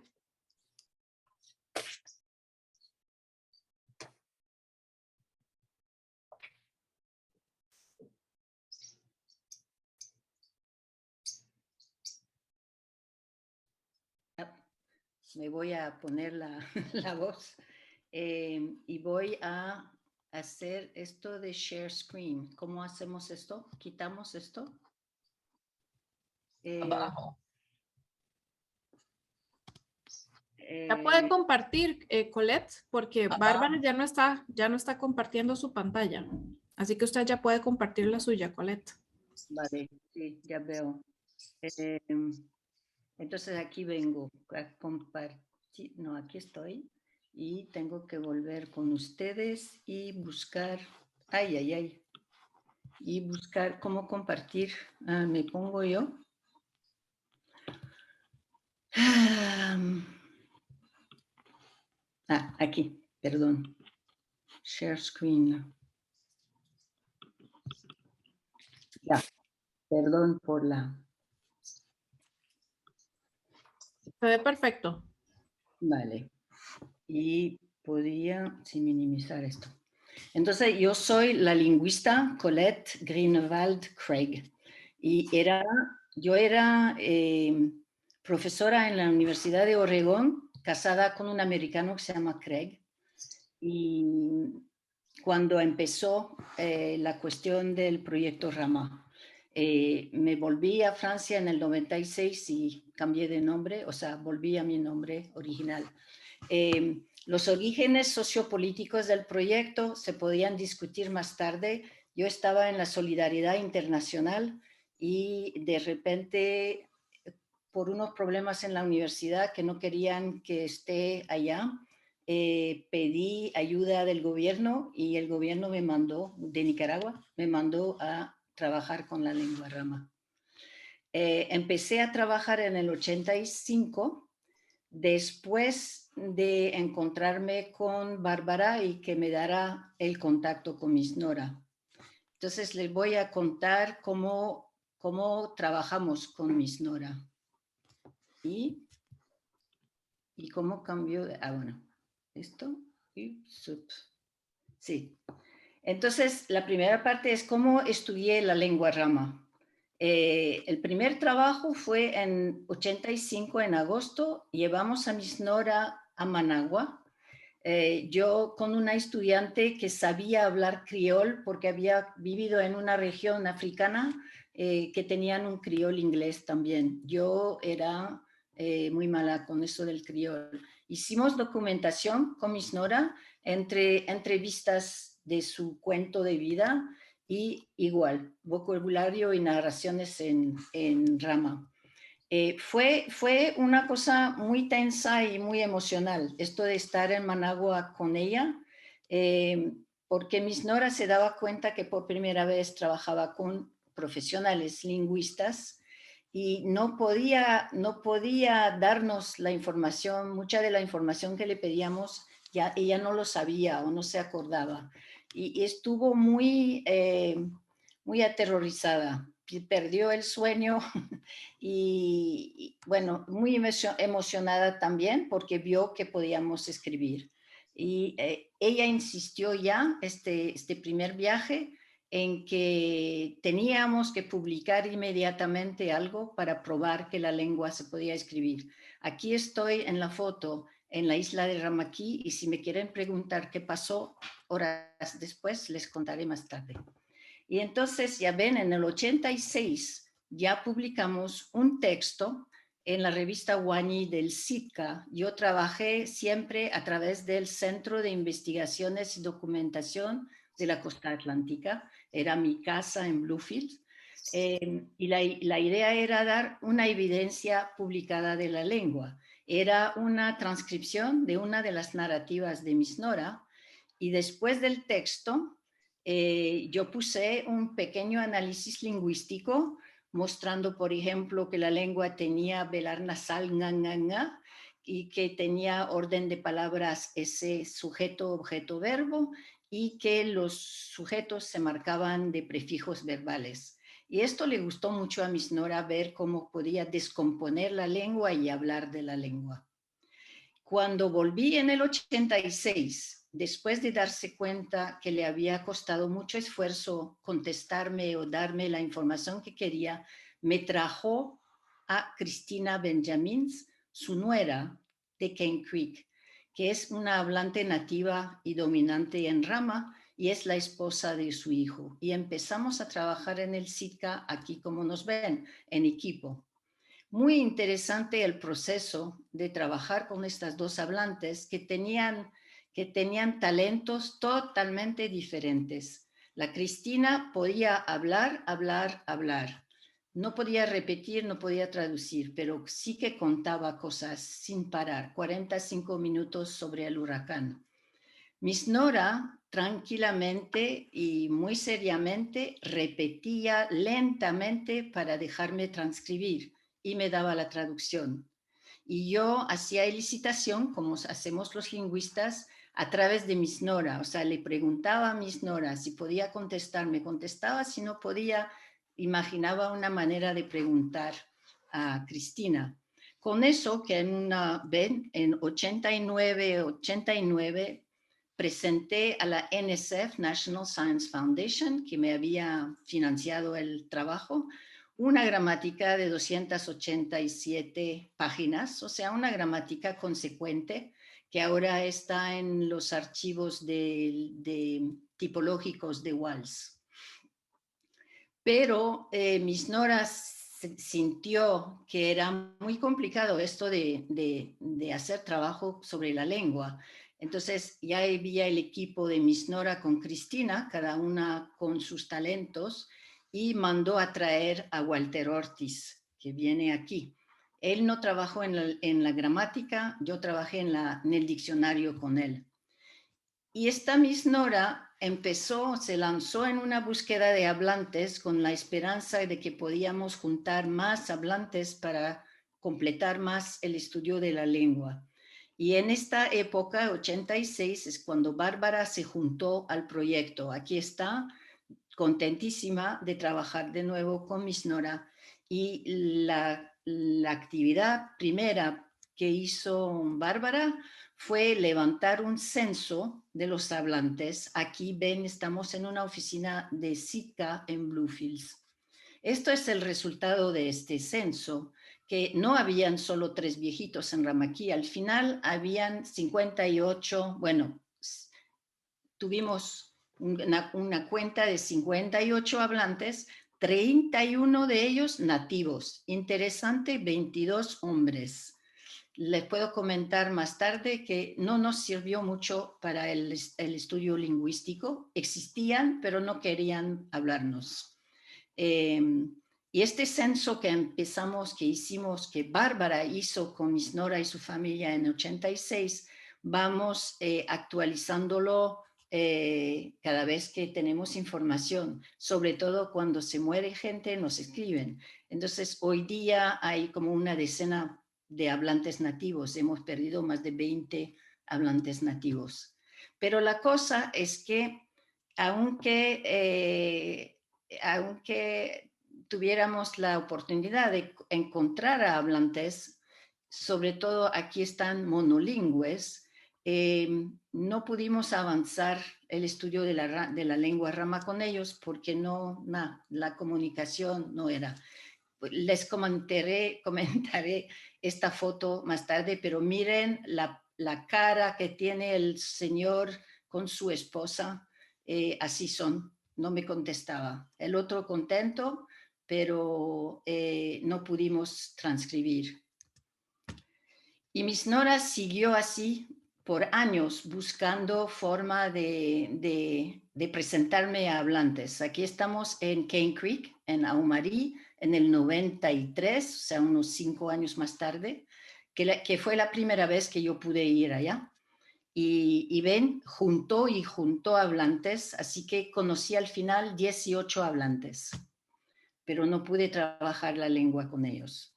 Me voy a poner la voz y voy a hacer esto de share screen. ¿Cómo hacemos esto? ¿Quitamos esto? Abajo. Ya puede compartir, Colette, porque Ajá. Bárbara ya no está compartiendo su pantalla. Así que usted ya puede compartir la suya, Colette. Vale, sí, ya veo. Entonces aquí vengo a compartir, no, aquí estoy y tengo que volver con ustedes y buscar, y buscar cómo compartir. Me pongo yo. Aquí, perdón. Share screen. Ya, perdón por la... Se ve perfecto. Vale. Y podría, sí, minimizar esto. Entonces, yo soy la lingüista Colette Greenewald Craig. Y yo era profesora en la Universidad de Oregón, casada con un americano que se llama Craig. Y cuando empezó la cuestión del proyecto Rama, me volví a Francia en el 96 y cambié de nombre, o sea, volví a mi nombre original. Los orígenes sociopolíticos del proyecto se podían discutir más tarde. Yo estaba en la Solidaridad Internacional y de repente, por unos problemas en la universidad que no querían que esté allá, pedí ayuda del gobierno y el gobierno me mandó, de Nicaragua, me mandó a trabajar con la lengua Rama. Empecé a trabajar en el 85, después de encontrarme con Bárbara y que me dara el contacto con Miss Nora. Entonces les voy a contar cómo trabajamos con Miss Nora. Y cómo cambió de... bueno, esto y sub. Sí. Entonces, la primera parte es cómo estudié la lengua Rama. El primer trabajo fue en 85, en agosto. Llevamos a Miss Nora a Managua. Yo con una estudiante que sabía hablar criol porque había vivido en una región africana que tenían un criol inglés también. Yo era muy mala con eso del criol. Hicimos documentación con Miss Nora, entre entrevistas de su cuento de vida y igual, vocabulario y narraciones en rama. Fue una cosa muy tensa y muy emocional, esto de estar en Managua con ella, porque Miss Nora se daba cuenta que por primera vez trabajaba con profesionales lingüistas y no podía darnos la información, mucha de la información que le pedíamos, ya ella no lo sabía o no se acordaba. Y estuvo muy aterrorizada, perdió el sueño y bueno, muy emocionada también porque vio que podíamos escribir. Y ella insistió ya este primer viaje en que teníamos que publicar inmediatamente algo para probar que la lengua se podía escribir. Aquí estoy en la foto en la isla de Ramaquí y si me quieren preguntar qué pasó horas después, les contaré más tarde. Y entonces, ya ven, en el 86 ya publicamos un texto en la revista Guanyi del Sitka. Yo trabajé siempre a través del Centro de Investigaciones y Documentación de la Costa Atlántica. Era mi casa en Bluefield. Y la idea era dar una evidencia publicada de la lengua. Era una transcripción de una de las narrativas de Miss Nora. Y después del texto, yo puse un pequeño análisis lingüístico mostrando, por ejemplo, que la lengua tenía velar nasal nga, nga, nga, y que tenía orden de palabras ese sujeto, objeto, verbo, y que los sujetos se marcaban de prefijos verbales. Y esto le gustó mucho a Miss Nora, ver cómo podía descomponer la lengua y hablar de la lengua. Cuando volví en el 86, después de darse cuenta que le había costado mucho esfuerzo contestarme o darme la información que quería, me trajo a Cristina Benjamins, su nuera de Cane Creek, que es una hablante nativa y dominante en rama y es la esposa de su hijo. Y empezamos a trabajar en el Sitka, aquí como nos ven, en equipo. Muy interesante el proceso de trabajar con estas dos hablantes que tenían talentos totalmente diferentes. La Cristina podía hablar. No podía repetir, no podía traducir, pero sí que contaba cosas sin parar, 45 minutos sobre el huracán. Miss Nora tranquilamente y muy seriamente repetía lentamente para dejarme transcribir y me daba la traducción. Y yo hacía elicitación, como hacemos los lingüistas, a través de Miss Nora. O sea, le preguntaba a Miss Nora si podía contestar, me contestaba, si no podía, imaginaba una manera de preguntar a Cristina. Con eso, que en 89, presenté a la NSF, National Science Foundation, que me había financiado el trabajo, una gramática de 287 páginas, o sea, una gramática consecuente que ahora está en los archivos de tipológicos de Walsh. Pero Miss Nora sintió que era muy complicado esto de hacer trabajo sobre la lengua. Entonces ya había el equipo de Miss Nora con Cristina, cada una con sus talentos, y mandó a traer a Walter Ortiz, que viene aquí. Él no trabajó en la gramática, yo trabajé en el diccionario con él. Y esta Miss Nora se lanzó en una búsqueda de hablantes con la esperanza de que podíamos juntar más hablantes para completar más el estudio de la lengua. Y en esta época, 86, es cuando Bárbara se juntó al proyecto. Aquí está, contentísima de trabajar de nuevo con Miss Nora. Y la actividad primera que hizo Bárbara fue levantar un censo de los hablantes. Aquí ven, estamos en una oficina de Sitka en Bluefields. Esto es el resultado de este censo, que no habían solo 3 viejitos en Ramaquí, al final habían 58, bueno, tuvimos una cuenta de 58 hablantes, 31 de ellos nativos. Interesante, 22 hombres. Les puedo comentar más tarde que no nos sirvió mucho para el estudio lingüístico. Existían, pero no querían hablarnos. Y este censo que hicimos, que Bárbara hizo con Miss Nora y su familia en 86, vamos actualizándolo cada vez que tenemos información, sobre todo cuando se muere gente, nos escriben. Entonces, hoy día hay como una decena de hablantes nativos. Hemos perdido más de 20 hablantes nativos. Pero la cosa es que, aunque tuviéramos la oportunidad de encontrar a hablantes, sobre todo aquí están monolingües, no pudimos avanzar el estudio de la lengua rama con ellos porque la comunicación no era. Les comentaré esta foto más tarde, pero miren la cara que tiene el señor con su esposa. Así son, no me contestaba. El otro contento, pero no pudimos transcribir. Y Miss Nora siguió así por años buscando forma de presentarme a hablantes. Aquí estamos en Cane Creek, en Aumarí, en el 93, o sea, unos 5 años más tarde, que fue la primera vez que yo pude ir allá. Y ven, juntó hablantes, así que conocí al final 18 hablantes, pero no pude trabajar la lengua con ellos.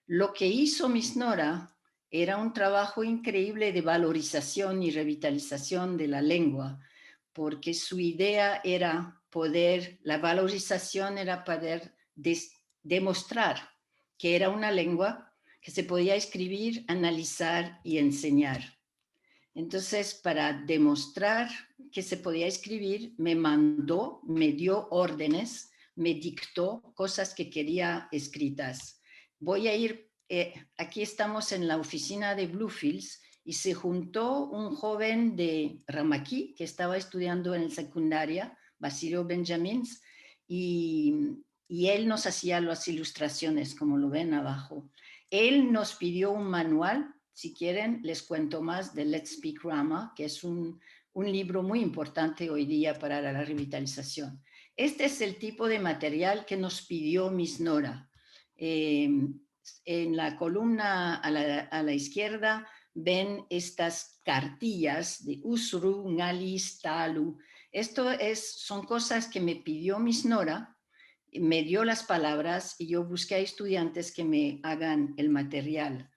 Lo que hizo Miss Nora era un trabajo increíble de valorización y revitalización de la lengua, porque su idea era la valorización era poder demostrar que era una lengua que se podía escribir, analizar y enseñar. Entonces, para demostrar que se podía escribir, me dio órdenes, me dictó cosas que quería escritas. Voy a ir, aquí estamos en la oficina de Bluefields y se juntó un joven de Ramaquí que estaba estudiando en la secundaria, Basilio Benjamins, y él nos hacía las ilustraciones, como lo ven abajo. Él nos pidió un manual. Si quieren, les cuento más de Let's Speak Rama, que es un libro muy importante hoy día para la revitalización. Este es el tipo de material que nos pidió Miss Nora. En la columna a la izquierda ven estas cartillas de Usru, Ngalis, Talu. Son cosas que me pidió Miss Nora, me dio las palabras y yo busqué a estudiantes que me hagan el material.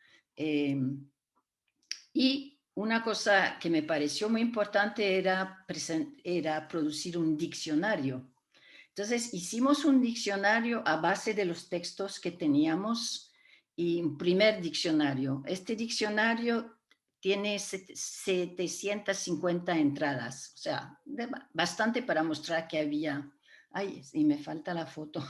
Y una cosa que me pareció muy importante era producir un diccionario. Entonces hicimos un diccionario a base de los textos que teníamos y un primer diccionario. Este diccionario tiene 750 entradas, o sea, bastante para mostrar que había. Ay, y me falta la foto.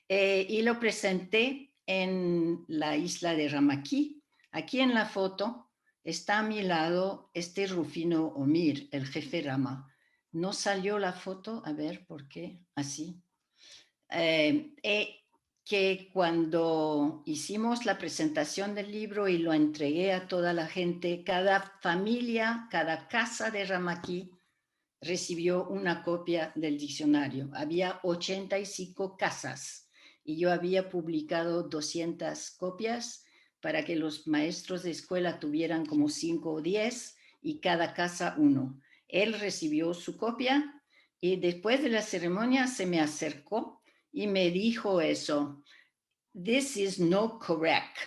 Y lo presenté en la isla de Ramaquí. Aquí en la foto está a mi lado este Rufino Omir, el jefe Rama. No salió la foto, a ver por qué, así. Que cuando hicimos la presentación del libro y lo entregué a toda la gente, cada familia, cada casa de Ramaquí recibió una copia del diccionario. Había 85 casas y yo había publicado 200 copias para que los maestros de escuela tuvieran como 5 o 10 y cada casa uno. Él recibió su copia y después de la ceremonia se me acercó y me dijo eso: "This is not correct".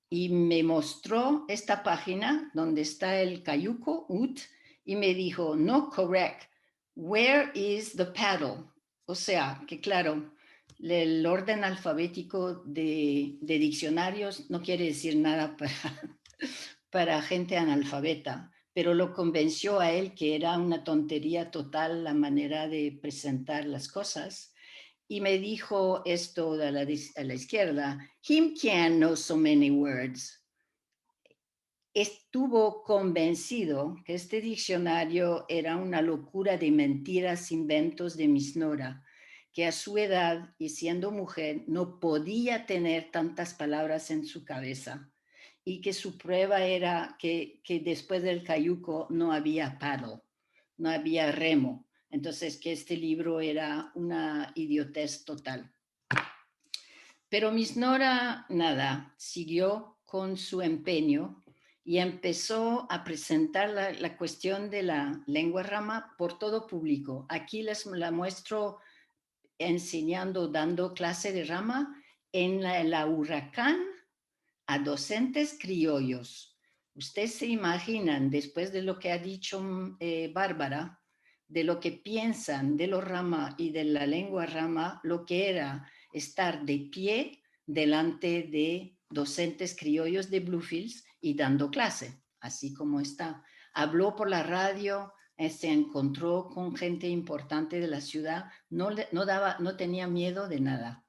Y me mostró esta página donde está el cayuco, ut, y me dijo, "No correct, where is the paddle?". O sea, que claro, el orden alfabético de diccionarios no quiere decir nada para gente analfabeta, pero lo convenció a él que era una tontería total la manera de presentar las cosas. Y me dijo esto a la izquierda: "Him can't know so many words". Estuvo convencido que este diccionario era una locura de mentiras, inventos de Miss Nora, que a su edad y siendo mujer no podía tener tantas palabras en su cabeza y que su prueba era que después del cayuco no había paddle, no había remo. Entonces que este libro era una idiotez total. Pero Miss Nora, nada, siguió con su empeño y empezó a presentar la cuestión de la lengua rama por todo público. Aquí les la muestro enseñando, dando clase de rama en la Huracán a docentes criollos. Ustedes se imaginan, después de lo que ha dicho Bárbara, de lo que piensan de los rama y de la lengua rama, lo que era estar de pie delante de docentes criollos de Bluefields y dando clase, así como está. Habló por la radio, se encontró con gente importante de la ciudad, no tenía miedo de nada.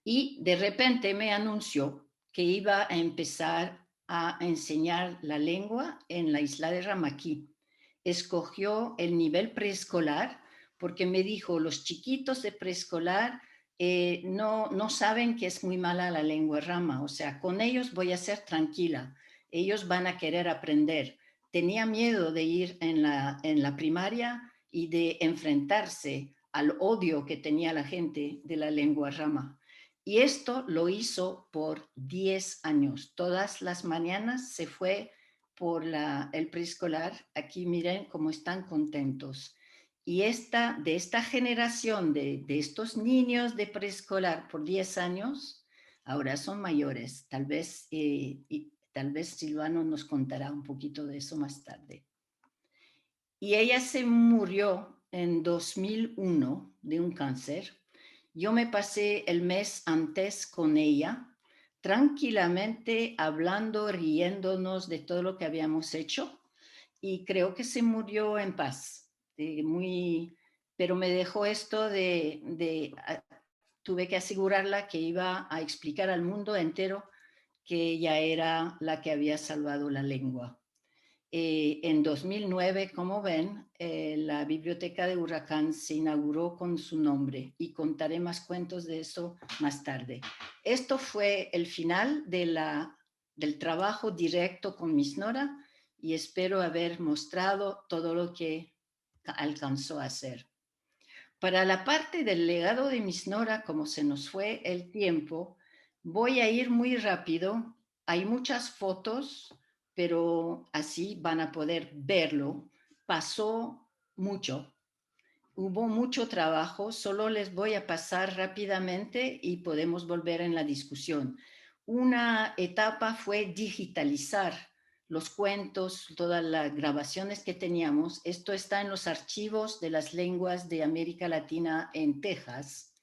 Y de repente me anunció que iba a empezar a enseñar la lengua en la isla de Ramaquí. Escogió el nivel preescolar porque me dijo, los chiquitos de preescolar no saben que es muy mala la lengua rama, o sea, con ellos voy a ser tranquila, ellos van a querer aprender. Tenía miedo de ir en la primaria y de enfrentarse al odio que tenía la gente de la lengua rama. Y esto lo hizo por 10 años. Todas las mañanas se fue por el preescolar. Aquí miren cómo están contentos. Y de esta generación de estos niños de preescolar por 10 años, ahora son mayores. Tal vez Silvano nos contará un poquito de eso más tarde. Y ella se murió en 2001 de un cáncer. Yo me pasé el mes antes con ella, tranquilamente hablando, riéndonos de todo lo que habíamos hecho, y creo que se murió en paz. Pero me dejó esto tuve que asegurarla que iba a explicar al mundo entero que ella era la que había salvado la lengua. En 2009, como ven, la biblioteca de Huracán se inauguró con su nombre y contaré más cuentos de eso más tarde. Esto fue el final del trabajo directo con Miss Nora y espero haber mostrado todo lo que alcanzó a hacer. Para la parte del legado de Miss Nora, como se nos fue el tiempo, voy a ir muy rápido. Hay muchas fotos, pero así van a poder verlo. Pasó mucho, hubo mucho trabajo, solo les voy a pasar rápidamente y podemos volver en la discusión. Una etapa fue digitalizar los cuentos, todas las grabaciones que teníamos. Esto está en los archivos de las lenguas de América Latina en Texas.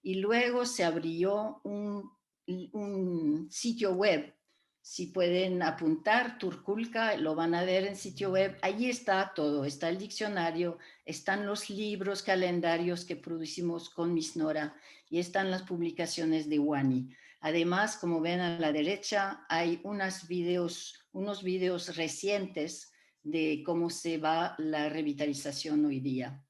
Y luego se abrió un sitio web. Si pueden apuntar Turkulka, lo van a ver en sitio web. Allí está todo, está el diccionario, están los libros, calendarios que producimos con Miss Nora y están las publicaciones de Wani. Además, como ven a la derecha, hay unos videos recientes de cómo se va la revitalización hoy día.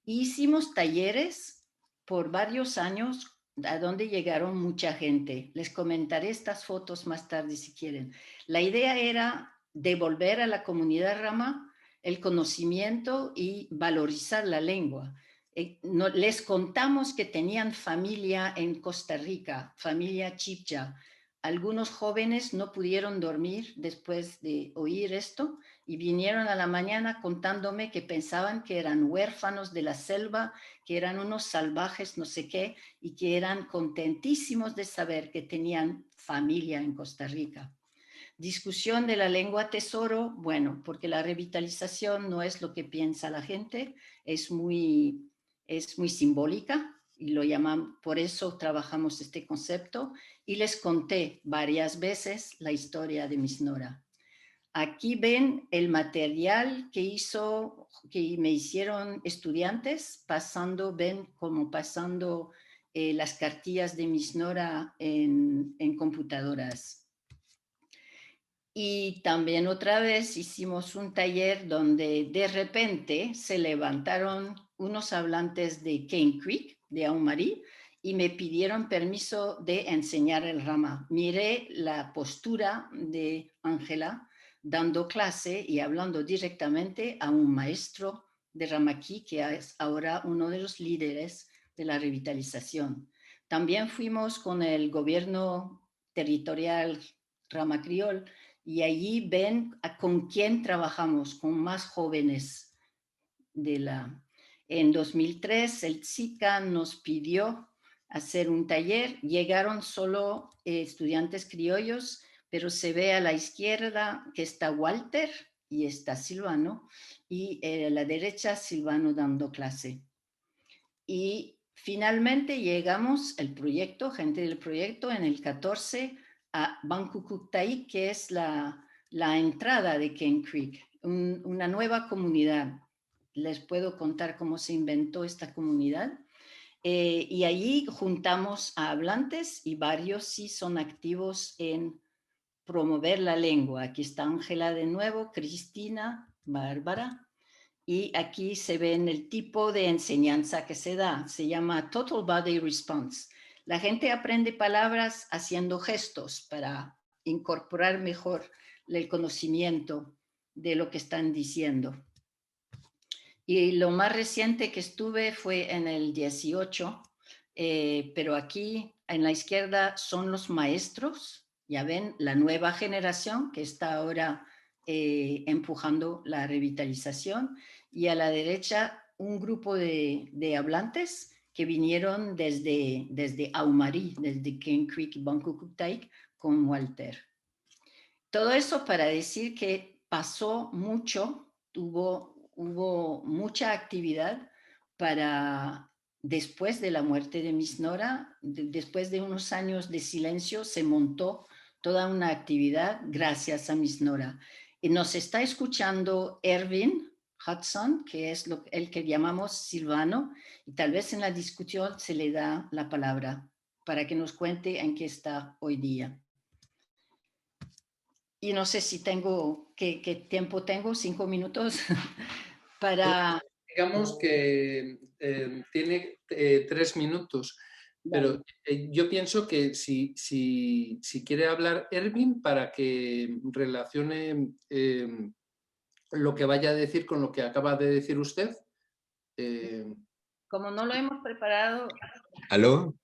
Hicimos talleres por varios años a donde llegaron mucha gente. Les comentaré estas fotos más tarde si quieren. La idea era devolver a la comunidad rama el conocimiento y valorizar la lengua. Les contamos que tenían familia en Costa Rica, familia chibcha. Algunos jóvenes no pudieron dormir después de oír esto y vinieron a la mañana contándome que pensaban que eran huérfanos de la selva, que eran unos salvajes no sé qué, y que eran contentísimos de saber que tenían familia en Costa Rica. Discusión de la lengua tesoro, bueno, porque la revitalización no es lo que piensa la gente, es muy simbólica y lo llaman, por eso trabajamos este concepto y les conté varias veces la historia de Miss Nora. Aquí ven el material que me hicieron estudiantes, ven como pasando las cartillas de Miss Nora en computadoras. Y también otra vez hicimos un taller donde de repente se levantaron unos hablantes de Cane Creek, de Aumarí, y me pidieron permiso de enseñar el rama. Miré la postura de Ángela dando clase y hablando directamente a un maestro de Ramaquí, que es ahora uno de los líderes de la revitalización. También fuimos con el gobierno territorial Rama Criol, y allí ven con quién trabajamos, con más jóvenes En 2003 el CICA nos pidió hacer un taller, llegaron solo estudiantes criollos, pero se ve a la izquierda que está Walter y está Silvano, y a la derecha Silvano dando clase. Y finalmente llegamos el proyecto, gente del proyecto, en el 14 a Bancucutay, que es la entrada de Cane Creek, una nueva comunidad. Les puedo contar cómo se inventó esta comunidad. Y allí juntamos a hablantes y varios sí son activos en promover la lengua. Aquí está Ángela de nuevo, Cristina, Bárbara. Y aquí se ve el tipo de enseñanza que se da. Se llama Total Body Response. La gente aprende palabras haciendo gestos para incorporar mejor el conocimiento de lo que están diciendo. Y lo más reciente que estuve fue en el 18, pero aquí en la izquierda son los maestros, ya ven, la nueva generación que está ahora empujando la revitalización, y a la derecha un grupo de hablantes que vinieron desde Aumarí, desde Cane Creek y Bancucutay con Walter. Todo eso para decir que pasó mucho, hubo mucha actividad para después de la muerte de Miss Nora, después de unos años de silencio, se montó toda una actividad gracias a Miss Nora. Y nos está escuchando Erwin Hudson, que es el que llamamos Silvano, y tal vez en la discusión se le da la palabra para que nos cuente en qué está hoy día. Y no sé si tengo, ¿qué tiempo tengo? 5 minutos para... Digamos que tiene 3 minutos, pero yo pienso que si quiere hablar Erwin para que relacione lo que vaya a decir con lo que acaba de decir usted. Como no lo hemos preparado... ¿Aló?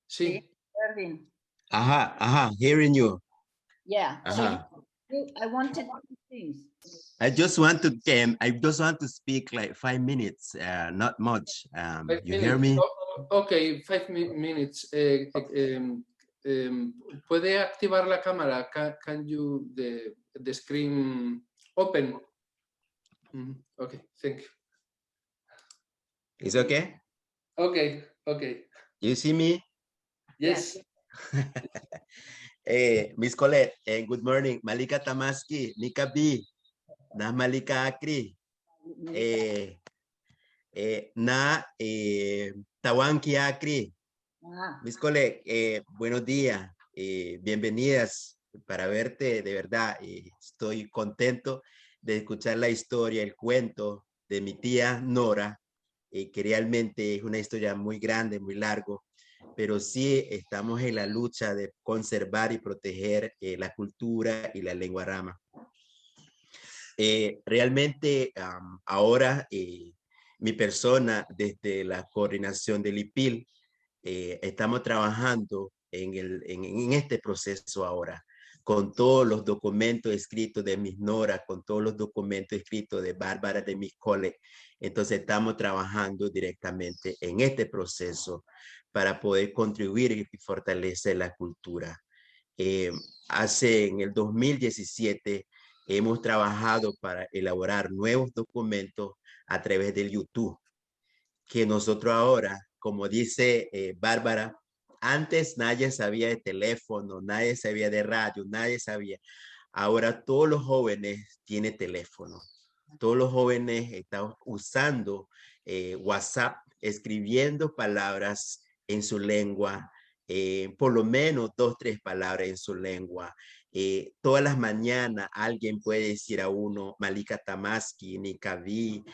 Sí. Erwin. Ajá, hearing you. Yeah, Ajá. so I wanted two things. I just want to speak like 5 minutes, not much. 5 You hear me? Okay, 5 minutes. ¿Puede activar la cámara? Can you the screen open? Okay, thank you. It's okay? Okay. You see me? Yes. Miss Colette, good morning. Malika Tamaski, Nika B, na Malika Akri, na Tawanki Akri. Miss Colette, buenos días, bienvenidas para verte, de verdad. Estoy contento de escuchar la historia, el cuento de mi tía Nora, que realmente es una historia muy grande, muy largo, pero sí estamos en la lucha de conservar y proteger la cultura y la lengua rama. Realmente ahora mi persona, desde la coordinación del IPIL, estamos trabajando en este proceso ahora, con todos los documentos escritos de Miss Nora, con todos los documentos escritos de Bárbara, de Miss Colette. Entonces estamos trabajando directamente en este proceso para poder contribuir y fortalecer la cultura. En el 2017 hemos trabajado para elaborar nuevos documentos a través del YouTube, que nosotros ahora, como dice Bárbara, antes nadie sabía de teléfono, nadie sabía de radio, nadie sabía. Ahora todos los jóvenes tienen teléfono. Todos los jóvenes están usando WhatsApp, escribiendo palabras en su lengua, por lo menos 2 o 3 palabras en su lengua. Todas las mañanas alguien puede decir a uno Malika Tamaski, Nikavi.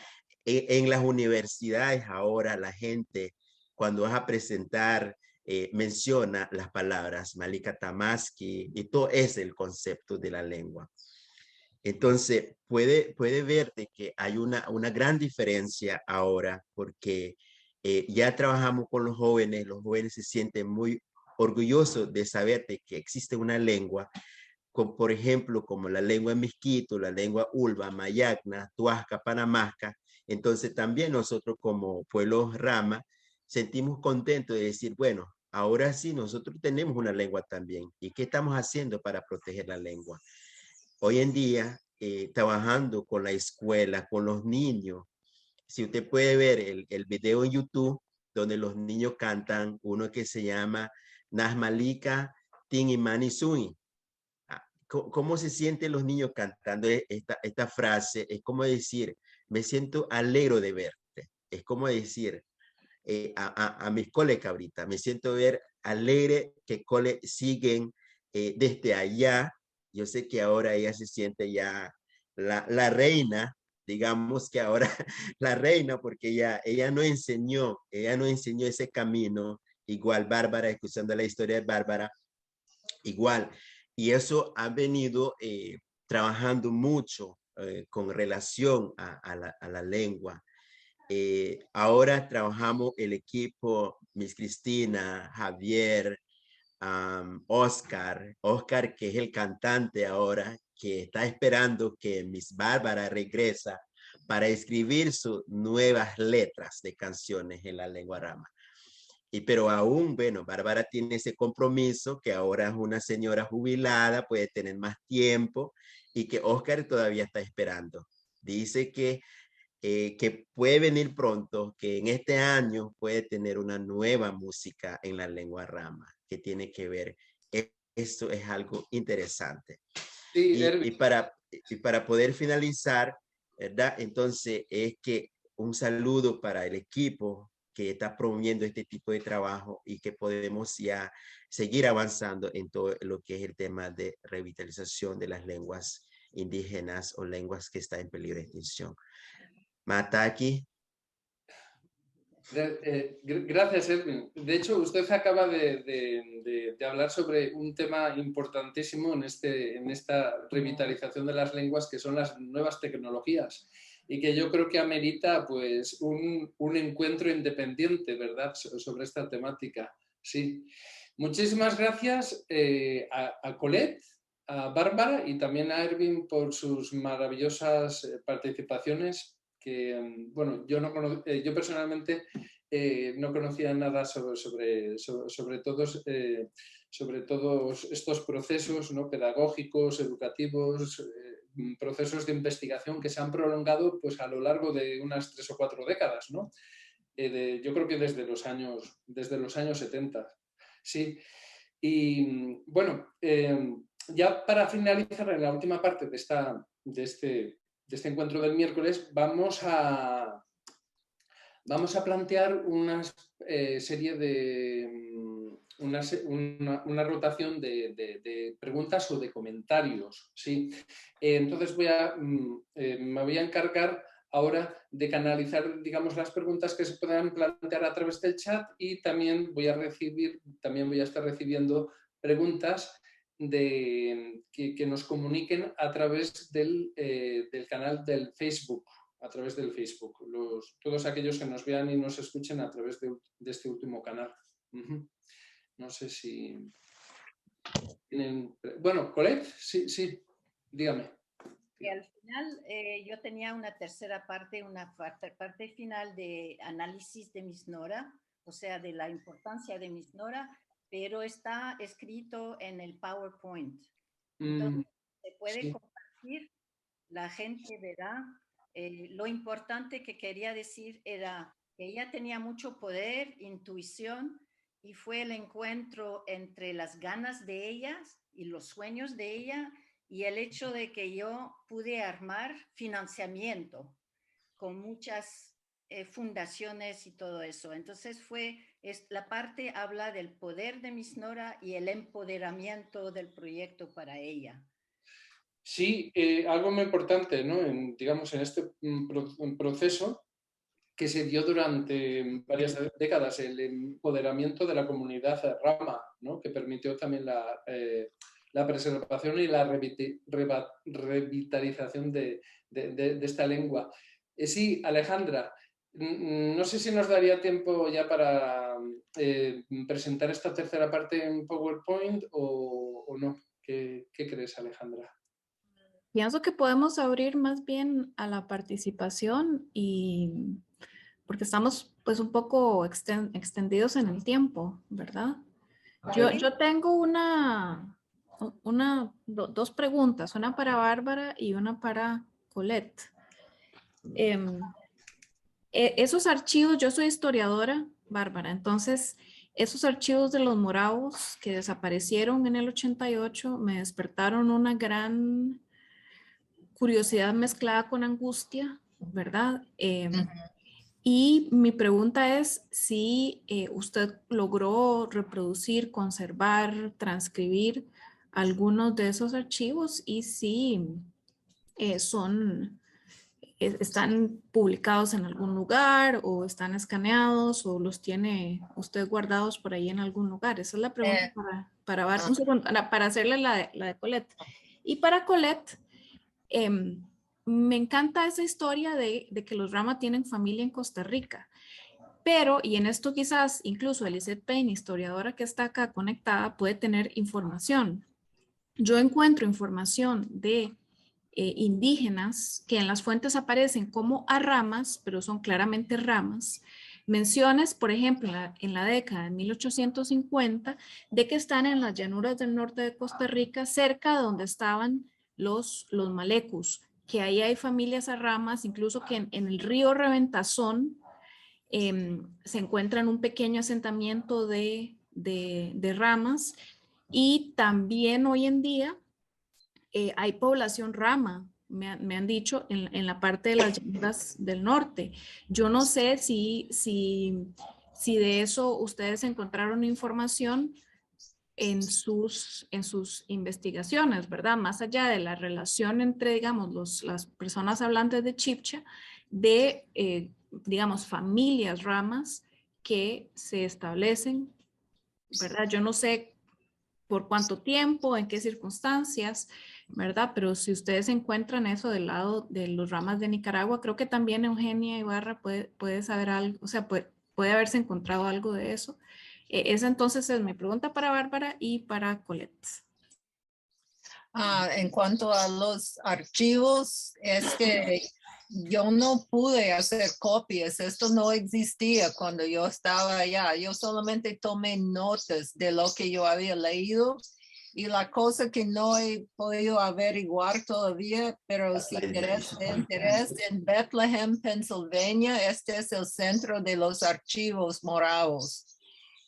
En las universidades ahora la gente, cuando vas a presentar, menciona las palabras Malika Tamaski, y todo es el concepto de la lengua. Entonces, puede ver de que hay una gran diferencia ahora, porque ya trabajamos con los jóvenes se sienten muy orgullosos de saber de que existe una lengua, por ejemplo, como la lengua Miskito, la lengua Ulba, Mayacna, Tuasca, Panamasca. Entonces, también nosotros como pueblo Rama sentimos contentos de decir, bueno, ahora sí, nosotros tenemos una lengua también. ¿Y qué estamos haciendo para proteger la lengua? Hoy en día, trabajando con la escuela, con los niños, si usted puede ver el video en YouTube, donde los niños cantan uno que se llama Nasmalika Tin Imani Suni. ¿Cómo se sienten los niños cantando esta frase? Es como decir, me siento alegre de verte. Es como decir a mis coles cabritas, me siento ver alegre que coles siguen desde allá. Yo sé que ahora ella se siente ya la reina, digamos que ahora la reina, porque ella no enseñó ese camino. Igual Bárbara, escuchando la historia de Bárbara, igual. Y eso ha venido trabajando mucho con relación a la lengua. Ahora trabajamos el equipo, Miss Cristina, Javier, Oscar, que es el cantante ahora, que está esperando que Miss Bárbara regresa para escribir sus nuevas letras de canciones en la lengua rama. Pero aún, bueno, Bárbara tiene ese compromiso, que ahora es una señora jubilada, puede tener más tiempo, y que Oscar todavía está esperando. Dice que puede venir pronto, que en este año puede tener una nueva música en la lengua rama, que tiene que ver. Esto es algo interesante. Sí, Y para poder finalizar, ¿verdad? Entonces, es que un saludo para el equipo que está promoviendo este tipo de trabajo, y que podemos ya seguir avanzando en todo lo que es el tema de revitalización de las lenguas indígenas o lenguas que están en peligro de extinción. Mataki. Gracias, Erwin. De hecho, usted acaba de hablar sobre un tema importantísimo en esta revitalización de las lenguas, que son las nuevas tecnologías, y que yo creo que amerita pues, un encuentro independiente, ¿verdad?, sobre esta temática. Sí. Muchísimas gracias a Colette, a Bárbara y también a Erwin por sus maravillosas participaciones, que, bueno, yo personalmente no conocía nada sobre todos estos procesos, ¿no?, pedagógicos, educativos, procesos de investigación que se han prolongado pues, a lo largo de unas 3 o 4 décadas, ¿no? Yo creo que desde los años 70. Sí. Y bueno, ya para finalizar en la última parte de este encuentro del miércoles, vamos a plantear una serie de una rotación de preguntas o de comentarios. ¿Sí? Entonces me voy a encargar ahora de canalizar, digamos, las preguntas que se puedan plantear a través del chat, y también voy a estar recibiendo preguntas que nos comuniquen a través del canal del Facebook, a través del Facebook, todos aquellos que nos vean y nos escuchen a través de este último canal. No sé si tienen... Bueno, Colette, sí, dígame. Y al final yo tenía una tercera parte, una parte final de análisis de Miss Nora, o sea, de la importancia de Miss Nora, pero está escrito en el PowerPoint. Entonces, se puede compartir, la gente verá. Lo importante que quería decir era que ella tenía mucho poder, intuición, y fue el encuentro entre las ganas de ellas y los sueños de ella, y el hecho de que yo pude armar financiamiento con muchas fundaciones y todo eso. Entonces la parte habla del poder de Miss Nora y el empoderamiento del proyecto para ella. Sí, algo muy importante, ¿no? Digamos, en este proceso que se dio durante varias décadas, el empoderamiento de la comunidad rama, ¿no? Que permitió también la preservación y la revitalización de esta lengua. Sí, Alejandra, no sé si nos daría tiempo ya para presentar esta tercera parte en PowerPoint o no. ¿Qué crees, Alejandra? Pienso que podemos abrir más bien a la participación y porque estamos pues un poco extendidos en el tiempo, ¿verdad? Yo tengo dos preguntas, una para Bárbara y una para Colette. Esos archivos, yo soy historiadora, Bárbara, entonces esos archivos de los moravos que desaparecieron en el 88 me despertaron una gran curiosidad mezclada con angustia, ¿verdad? Y mi pregunta es si usted logró reproducir, conservar, transcribir algunos de esos archivos y si están publicados en algún lugar o están escaneados o los tiene usted guardados por ahí en algún lugar. Esa es la pregunta para hacerle la de Colette. Y para Colette, me encanta esa historia de que los Rama tienen familia en Costa Rica. Pero, y en esto quizás incluso Eliseth Payne, historiadora que está acá conectada, puede tener información. Yo encuentro información de indígenas que en las fuentes aparecen como arramas, pero son claramente ramas. Menciones, por ejemplo, en la década de 1850, de que están en las llanuras del norte de Costa Rica, cerca de donde estaban los malecus, que ahí hay familias arramas, incluso que en el río Reventazón se encuentran un pequeño asentamiento de ramas, y también hoy en día hay población rama, me han dicho, en la parte de las llanuras del norte. Yo no sé si de eso ustedes encontraron información en sus investigaciones, ¿verdad? Más allá de la relación entre, digamos, las personas hablantes de Chibcha, de, digamos, familias ramas que se establecen, ¿verdad? Yo no sé por cuánto tiempo, en qué circunstancias, ¿verdad? Pero si ustedes encuentran eso del lado de los ramas de Nicaragua, creo que también Eugenia Ibarra puede saber algo, o sea, puede haberse encontrado algo de eso. Esa entonces es mi pregunta para Bárbara y para Colette. En cuanto a los archivos, es que yo no pude hacer copias, esto no existía cuando yo estaba allá, yo solamente tomé notas de lo que yo había leído, y la cosa que no he podido averiguar todavía, pero si tienes interés, en Bethlehem, Pennsylvania, este es el centro de los archivos moravos,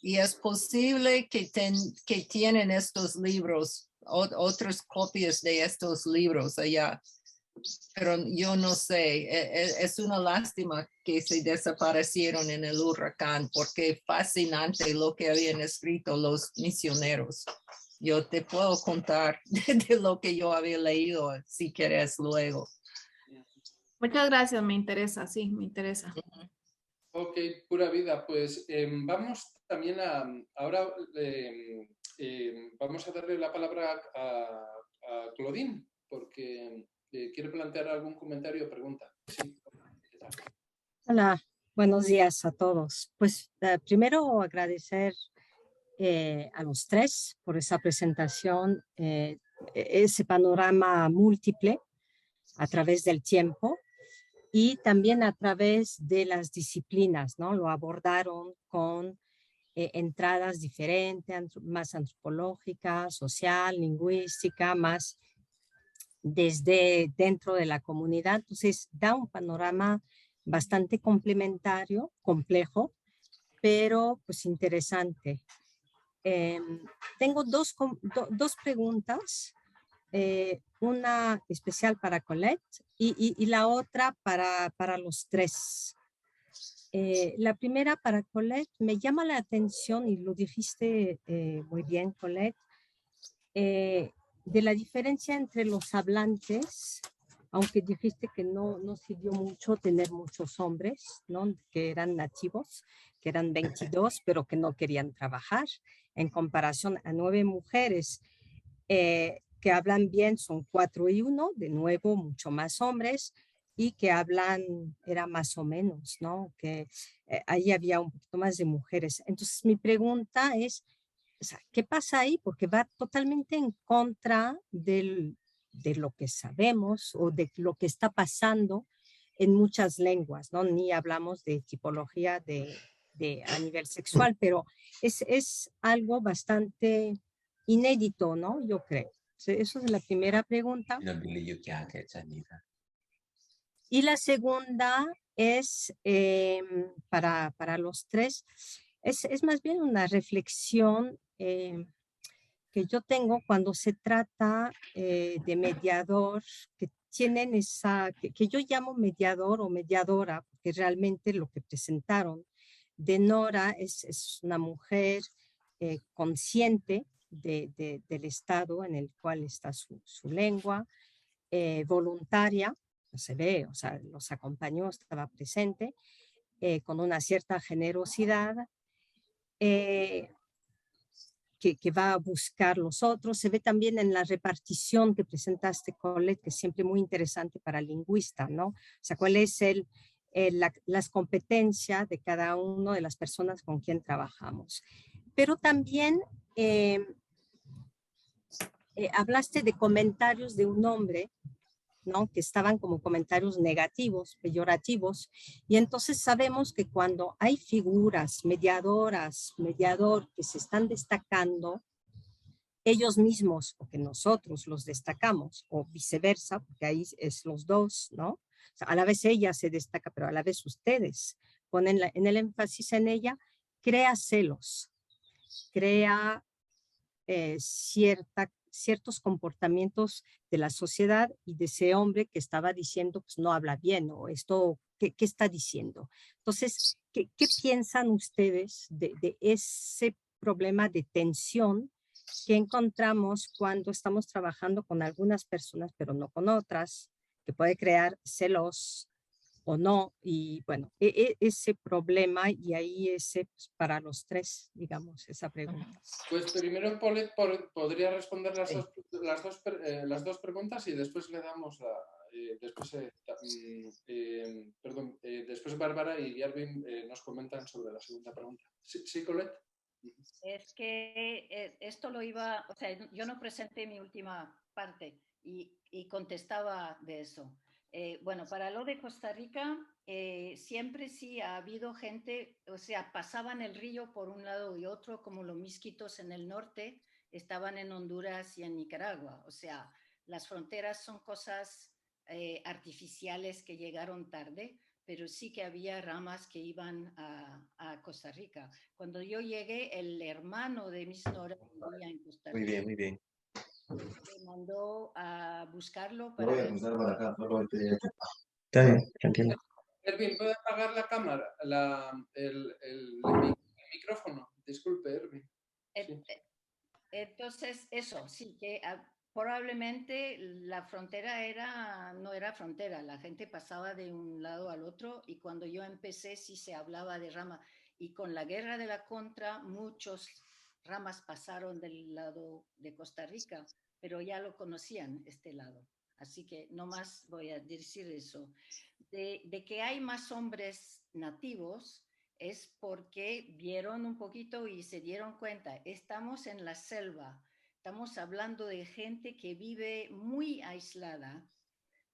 y es posible que tienen estos libros, otras copias de estos libros allá, pero yo no sé, es una lástima que se desaparecieron en el huracán, porque es fascinante lo que habían escrito los misioneros. Yo te puedo contar de lo que yo había leído, si quieres luego. Muchas gracias, me interesa, sí, me interesa. Ok, pura vida, pues vamos también ahora vamos a darle la palabra a Claudine, porque quiere plantear algún comentario o pregunta. Sí. Hola, buenos días a todos. Pues primero agradecer a los tres por esa presentación, ese panorama múltiple a través del tiempo y también a través de las disciplinas, ¿no? Lo abordaron con entradas diferentes, más antropológica, social, lingüística, más desde dentro de la comunidad. Entonces da un panorama bastante complementario, complejo, pero pues interesante. Tengo dos preguntas, una especial para Colette y la otra para los tres. La primera para Colette, me llama la atención, y lo dijiste muy bien, Colette, de la diferencia entre los hablantes, aunque dijiste que no sirvió mucho tener muchos hombres, ¿no? Que eran nativos, que eran 22, pero que no querían trabajar, en comparación a 9 mujeres que hablan bien, son 4 y 1, de nuevo mucho más hombres, y que hablan, era más o menos, ¿no? Que ahí había un poquito más de mujeres. Entonces mi pregunta es, o sea, ¿qué pasa ahí? Porque va totalmente en contra de lo que sabemos o de lo que está pasando en muchas lenguas, ¿no? Ni hablamos de tipología a nivel sexual, pero es algo bastante inédito, ¿no? Yo creo. Eso es la primera pregunta. Y la segunda es para los tres, es más bien una reflexión que yo tengo cuando se trata de mediador, que tienen que yo llamo mediador o mediadora, porque realmente lo que presentaron de Nora es una mujer consciente del estado en el cual está su lengua, voluntaria, se ve, o sea, los acompañó, estaba presente, con una cierta generosidad, que va a buscar los otros. Se ve también en la repartición que presentaste, Colette, que es siempre muy interesante para el lingüista, ¿no? O sea, cuál es las competencias de cada una de las personas con quien trabajamos. Pero también hablaste de comentarios de un hombre, ¿no? Que estaban como comentarios negativos, peyorativos, y entonces sabemos que cuando hay figuras mediadoras, mediador, que se están destacando, ellos mismos, o que nosotros los destacamos, o viceversa, porque ahí es los dos, ¿no? O sea, a la vez ella se destaca, pero a la vez ustedes ponen en el énfasis en ella, crea celos, crea ciertos comportamientos de la sociedad y de ese hombre que estaba diciendo, pues no habla bien, o esto, ¿qué está diciendo? Entonces, ¿qué piensan ustedes de ese problema de tensión que encontramos cuando estamos trabajando con algunas personas, pero no con otras, que puede crear celos o no? Y bueno, ese problema, y ahí pues, para los tres, digamos, esa pregunta. Pues primero podría responder las dos preguntas y después le damos después Bárbara y Yarvin nos comentan sobre la segunda pregunta. ¿Sí, Colette? Es que esto lo iba, o sea, yo no presenté mi última parte y contestaba de eso. Bueno, para lo de Costa Rica, siempre sí ha habido gente, o sea, pasaban el río por un lado y otro, como los misquitos en el norte, estaban en Honduras y en Nicaragua. O sea, las fronteras son cosas artificiales que llegaron tarde, pero sí que había ramas que iban a Costa Rica. Cuando yo llegué, el hermano de Miss Nora vivía en Costa Rica. Muy bien, muy bien. Me mandó a buscarlo Lo para voy a ver. cruzar para acá, no lo voy a pedir. Está bien, entiendo. Erwin, ¿puede apagar la cámara, el micrófono? Disculpe, Erwin. Sí. Entonces, eso, sí, que probablemente la frontera no era frontera, la gente pasaba de un lado al otro, y cuando yo empecé sí se hablaba de rama, y con la guerra de la contra muchos ramas pasaron del lado de Costa Rica, pero ya lo conocían este lado, así que no más voy a decir eso. De que hay más hombres nativos es porque vieron un poquito y se dieron cuenta, estamos en la selva, estamos hablando de gente que vive muy aislada.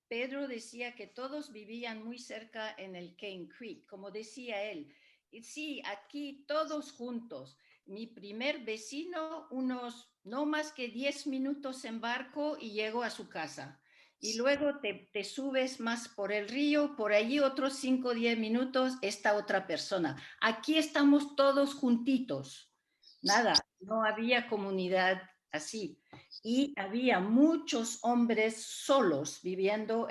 Pedro decía que todos vivían muy cerca en el Cane Creek, como decía él. Y sí, aquí todos juntos. Mi primer vecino, unos no más que 10 minutos en barco y llego a su casa. Y luego te subes más por el río, por allí otros 5 o 10 minutos, esta otra persona. Aquí estamos todos juntitos. Nada, no había comunidad así. Y había muchos hombres solos viviendo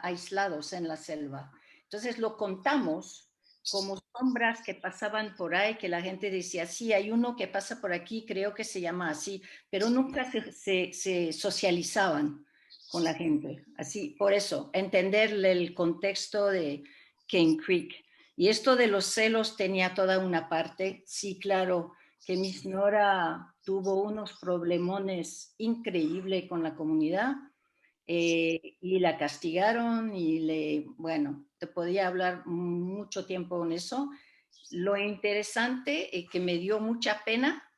aislados en la selva. Entonces lo contamos, como sombras que pasaban por ahí, que la gente decía, sí, hay uno que pasa por aquí, creo que se llama así, pero nunca se socializaban con la gente. Así, por eso, entenderle el contexto de Cane Creek. Y esto de los celos tenía toda una parte. Sí, claro, que Miss Nora tuvo unos problemones increíbles con la comunidad. Y la castigaron y bueno, te podía hablar mucho tiempo con eso. Lo interesante es que me dio mucha pena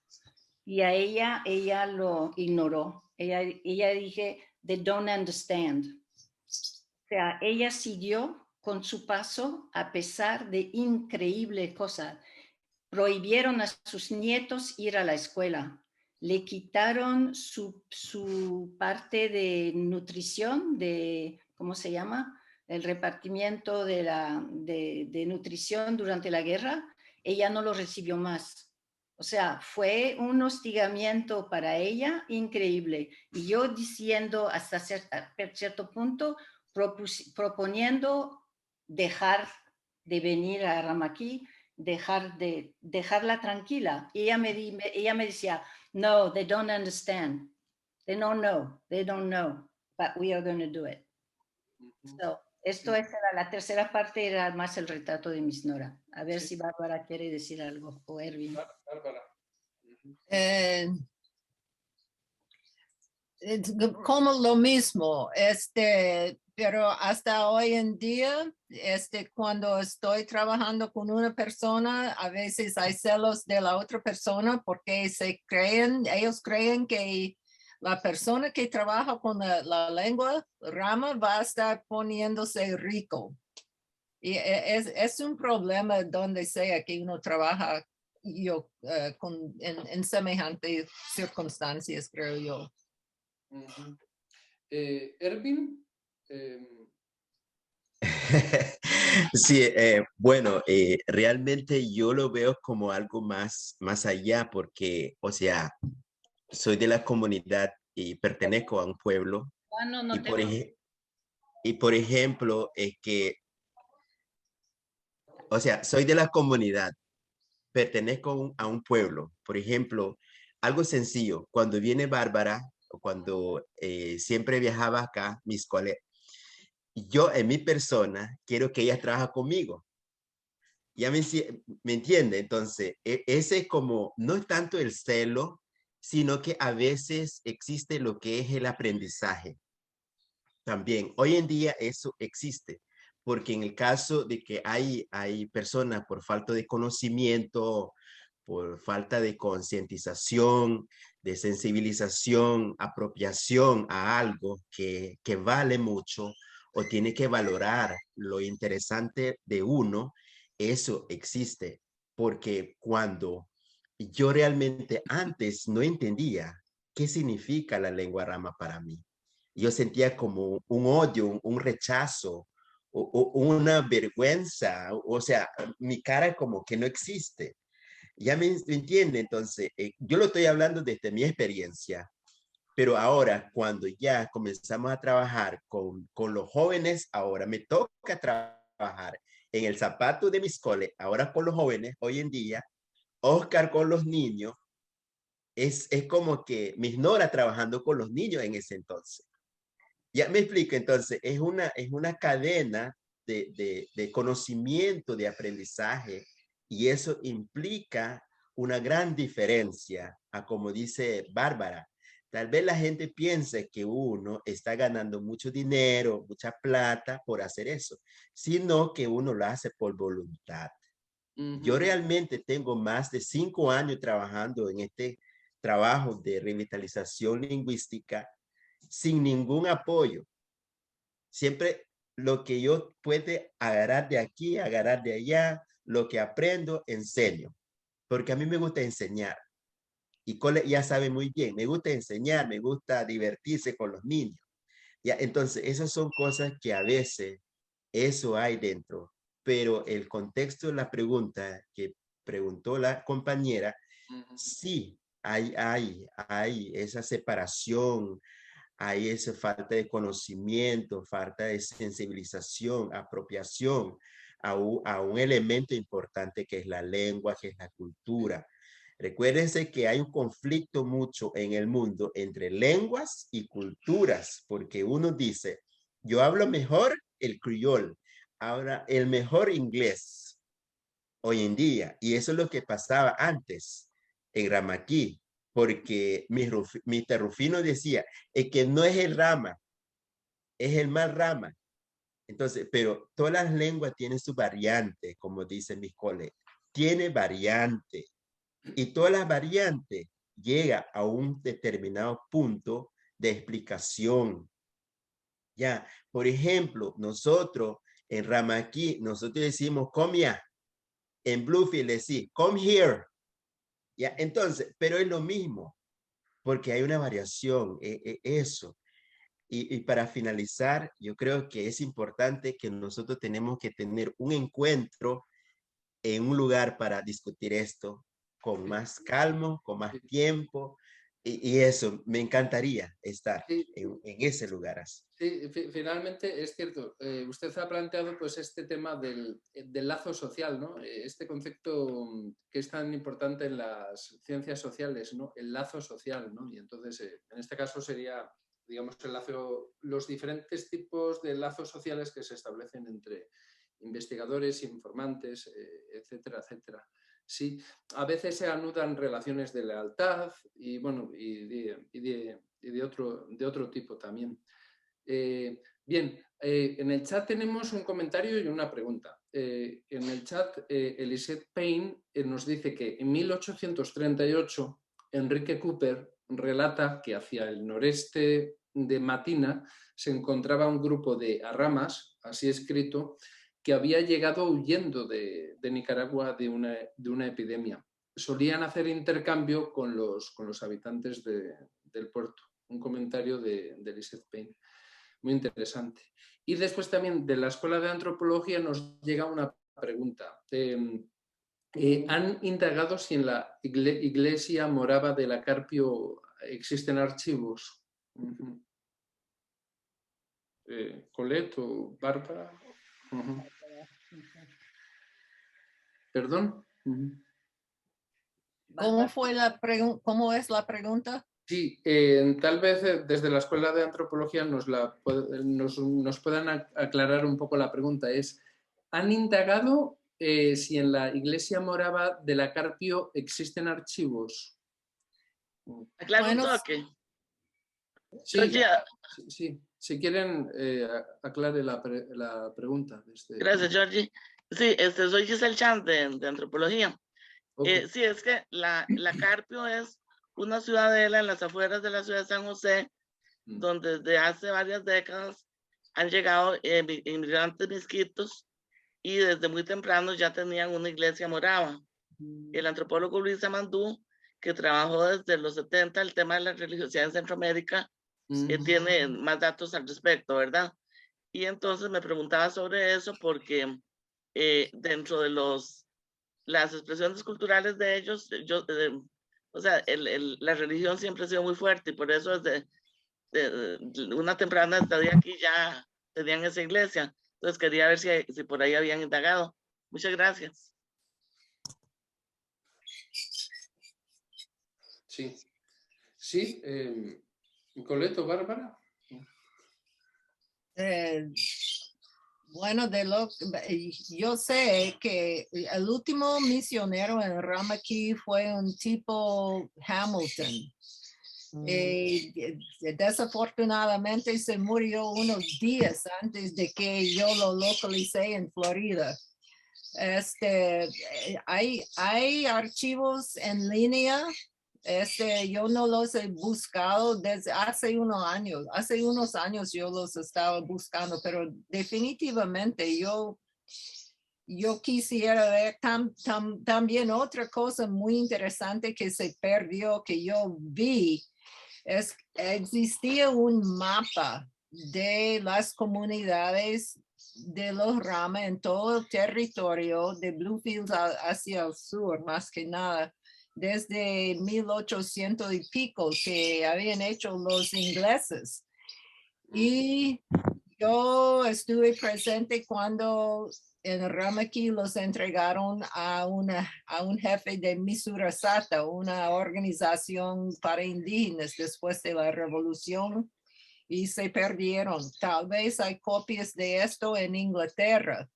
y a ella lo ignoró. Ella dije, they don't understand. O sea, ella siguió con su paso a pesar de increíbles cosas. Prohibieron a sus nietos ir a la escuela. Le quitaron su parte de nutrición, de, ¿cómo se llama? El repartimiento de nutrición durante la guerra. Ella no lo recibió más. O sea, fue un hostigamiento para ella increíble. Y yo diciendo hasta cierto punto, proponiendo dejar de venir a Ramaki, dejarla tranquila. Y ella me decía, no, they don't understand. They don't know, but we are going to do it. So, esto era la tercera parte, era más el retrato de Miss Nora. A ver si Bárbara quiere decir algo, o Erwin. Bárbara. Como lo mismo, pero hasta hoy en día, cuando estoy trabajando con una persona, a veces hay celos de la otra persona porque ellos creen que la persona que trabaja con la lengua rama va a estar poniéndose rico. Y es un problema donde sea que uno trabaja en semejantes circunstancias, creo yo. Erwin. Sí, bueno, realmente yo lo veo como algo más allá porque, o sea, soy de la comunidad y pertenezco a un pueblo. Y por ejemplo, es que, o sea, soy de la comunidad, pertenezco a un pueblo. Por ejemplo, algo sencillo, cuando viene Bárbara, o cuando siempre viajaba acá, mis colegas, yo en mi persona quiero que ella trabaje conmigo. Ya me entiende. Entonces, ese es como, no es tanto el celo, sino que a veces existe lo que es el aprendizaje. También, hoy en día eso existe, porque en el caso de que hay personas por falta de conocimiento, por falta de concientización, de sensibilización, apropiación a algo que vale mucho o tiene que valorar lo interesante de uno, eso existe. Porque cuando yo realmente antes no entendía qué significa la lengua rama para mí, yo sentía como un odio, un rechazo, o una vergüenza, o sea, mi cara como que no existe. Ya me entiende. Entonces, yo lo estoy hablando desde mi experiencia, pero ahora cuando ya comenzamos a trabajar con los jóvenes, ahora me toca trabajar en el zapato de mis coles, ahora con los jóvenes, hoy en día, Oscar con los niños, es como que Miss Nora trabajando con los niños en ese entonces. Ya me explico. Entonces, es una cadena de conocimiento, de aprendizaje, y eso implica una gran diferencia a como dice Bárbara. Tal vez la gente piense que uno está ganando mucho dinero, mucha plata por hacer eso, sino que uno lo hace por voluntad. Yo realmente tengo más de 5 años trabajando en este trabajo de revitalización lingüística sin ningún apoyo. Siempre lo que yo puedo agarrar de aquí, agarrar de allá, lo que aprendo, enseño. Porque a mí me gusta enseñar. Y Cole ya sabe muy bien, me gusta enseñar, me gusta divertirse con los niños. Ya, entonces, esas son cosas que a veces eso hay dentro. Pero el contexto de la pregunta que preguntó la compañera, sí, hay esa separación, hay esa falta de conocimiento, falta de sensibilización, apropiación, a un elemento importante que es la lengua, que es la cultura. Recuérdense que hay un conflicto mucho en el mundo entre lenguas y culturas, porque uno dice, yo hablo mejor el criol, ahora el mejor inglés hoy en día, y eso es lo que pasaba antes en Ramaquí, porque Mr. Rufino decía, es que no es el Rama, es el mal Rama. Entonces, pero todas las lenguas tienen su variante, como dicen mis colegas, tiene variante. Y todas las variantes llegan a un determinado punto de explicación. Ya, por ejemplo, nosotros en Ramaquí, nosotros decimos, come here. En Bluefield decimos, come here. Ya, entonces, pero es lo mismo, porque hay una variación, eso. Y para finalizar, yo creo que es importante que nosotros tenemos que tener un encuentro en un lugar para discutir esto con más calma, con más tiempo, y eso, me encantaría estar en ese lugar. Sí, finalmente es cierto, usted ha planteado pues este tema del lazo social, ¿no? Este concepto que es tan importante en las ciencias sociales, ¿no? El lazo social, ¿no? Y entonces, en este caso sería, digamos, el lazo, los diferentes tipos de lazos sociales que se establecen entre investigadores, informantes, etcétera, etcétera. Sí, a veces se anudan relaciones de lealtad y, bueno, de otro tipo también. Bien, en el chat tenemos un comentario y una pregunta. En el chat, Elisette Payne nos dice que en 1838 Enrique Cooper relata que hacia el noreste de Matina se encontraba un grupo de arramas, así escrito, que había llegado huyendo de Nicaragua de una epidemia. Solían hacer intercambio con los habitantes del puerto. Un comentario de Elisette Payne. Muy interesante. Y después también de la Escuela de Antropología nos llega una pregunta. ¿Han indagado si en la iglesia morava de la Carpio existen archivos? ¿Colette o Bárbara? ¿Perdón? ¿Cómo es la pregunta? Sí, tal vez desde la Escuela de Antropología nos puedan aclarar un poco la pregunta. ¿Han indagado si en la iglesia morava de la Carpio existen archivos? Aclaro un toque. Sí, si quieren, aclare la pregunta. Gracias, Georgie. Sí, soy Giselle Chan de Antropología. Okay. Sí, es que la Carpio es una ciudadela en las afueras de la ciudad de San José, donde desde hace varias décadas han llegado inmigrantes misquitos y desde muy temprano ya tenían una iglesia morava. El antropólogo Luis Amandú, que trabajó desde los 70 el tema de la religiosidad en Centroamérica, tiene más datos al respecto, ¿verdad? Y entonces me preguntaba sobre eso porque dentro de las expresiones culturales de ellos, o sea, la religión siempre ha sido muy fuerte y por eso desde una temprana estadía aquí ya tenían esa iglesia. Entonces quería ver si por ahí habían indagado. Muchas gracias. Sí, Colette o Bárbara. Bueno, yo sé que el último misionero en Ramaquí fue un tipo Hamilton. Desafortunadamente se murió unos días antes de que yo lo localicé en Florida. Hay archivos en línea. Yo no los he buscado desde hace unos años. Hace unos años yo los estaba buscando, pero definitivamente yo quisiera ver también otra cosa muy interesante que se perdió, que yo vi, existía un mapa de las comunidades de los Rama en todo el territorio de Bluefields hacia el sur, más que nada, desde 1800 y pico que habían hecho los ingleses. Y yo estuve presente cuando en Ramaki los entregaron a un jefe de Misurasata, una organización para indígenas después de la revolución, y se perdieron. Tal vez hay copias de esto en Inglaterra.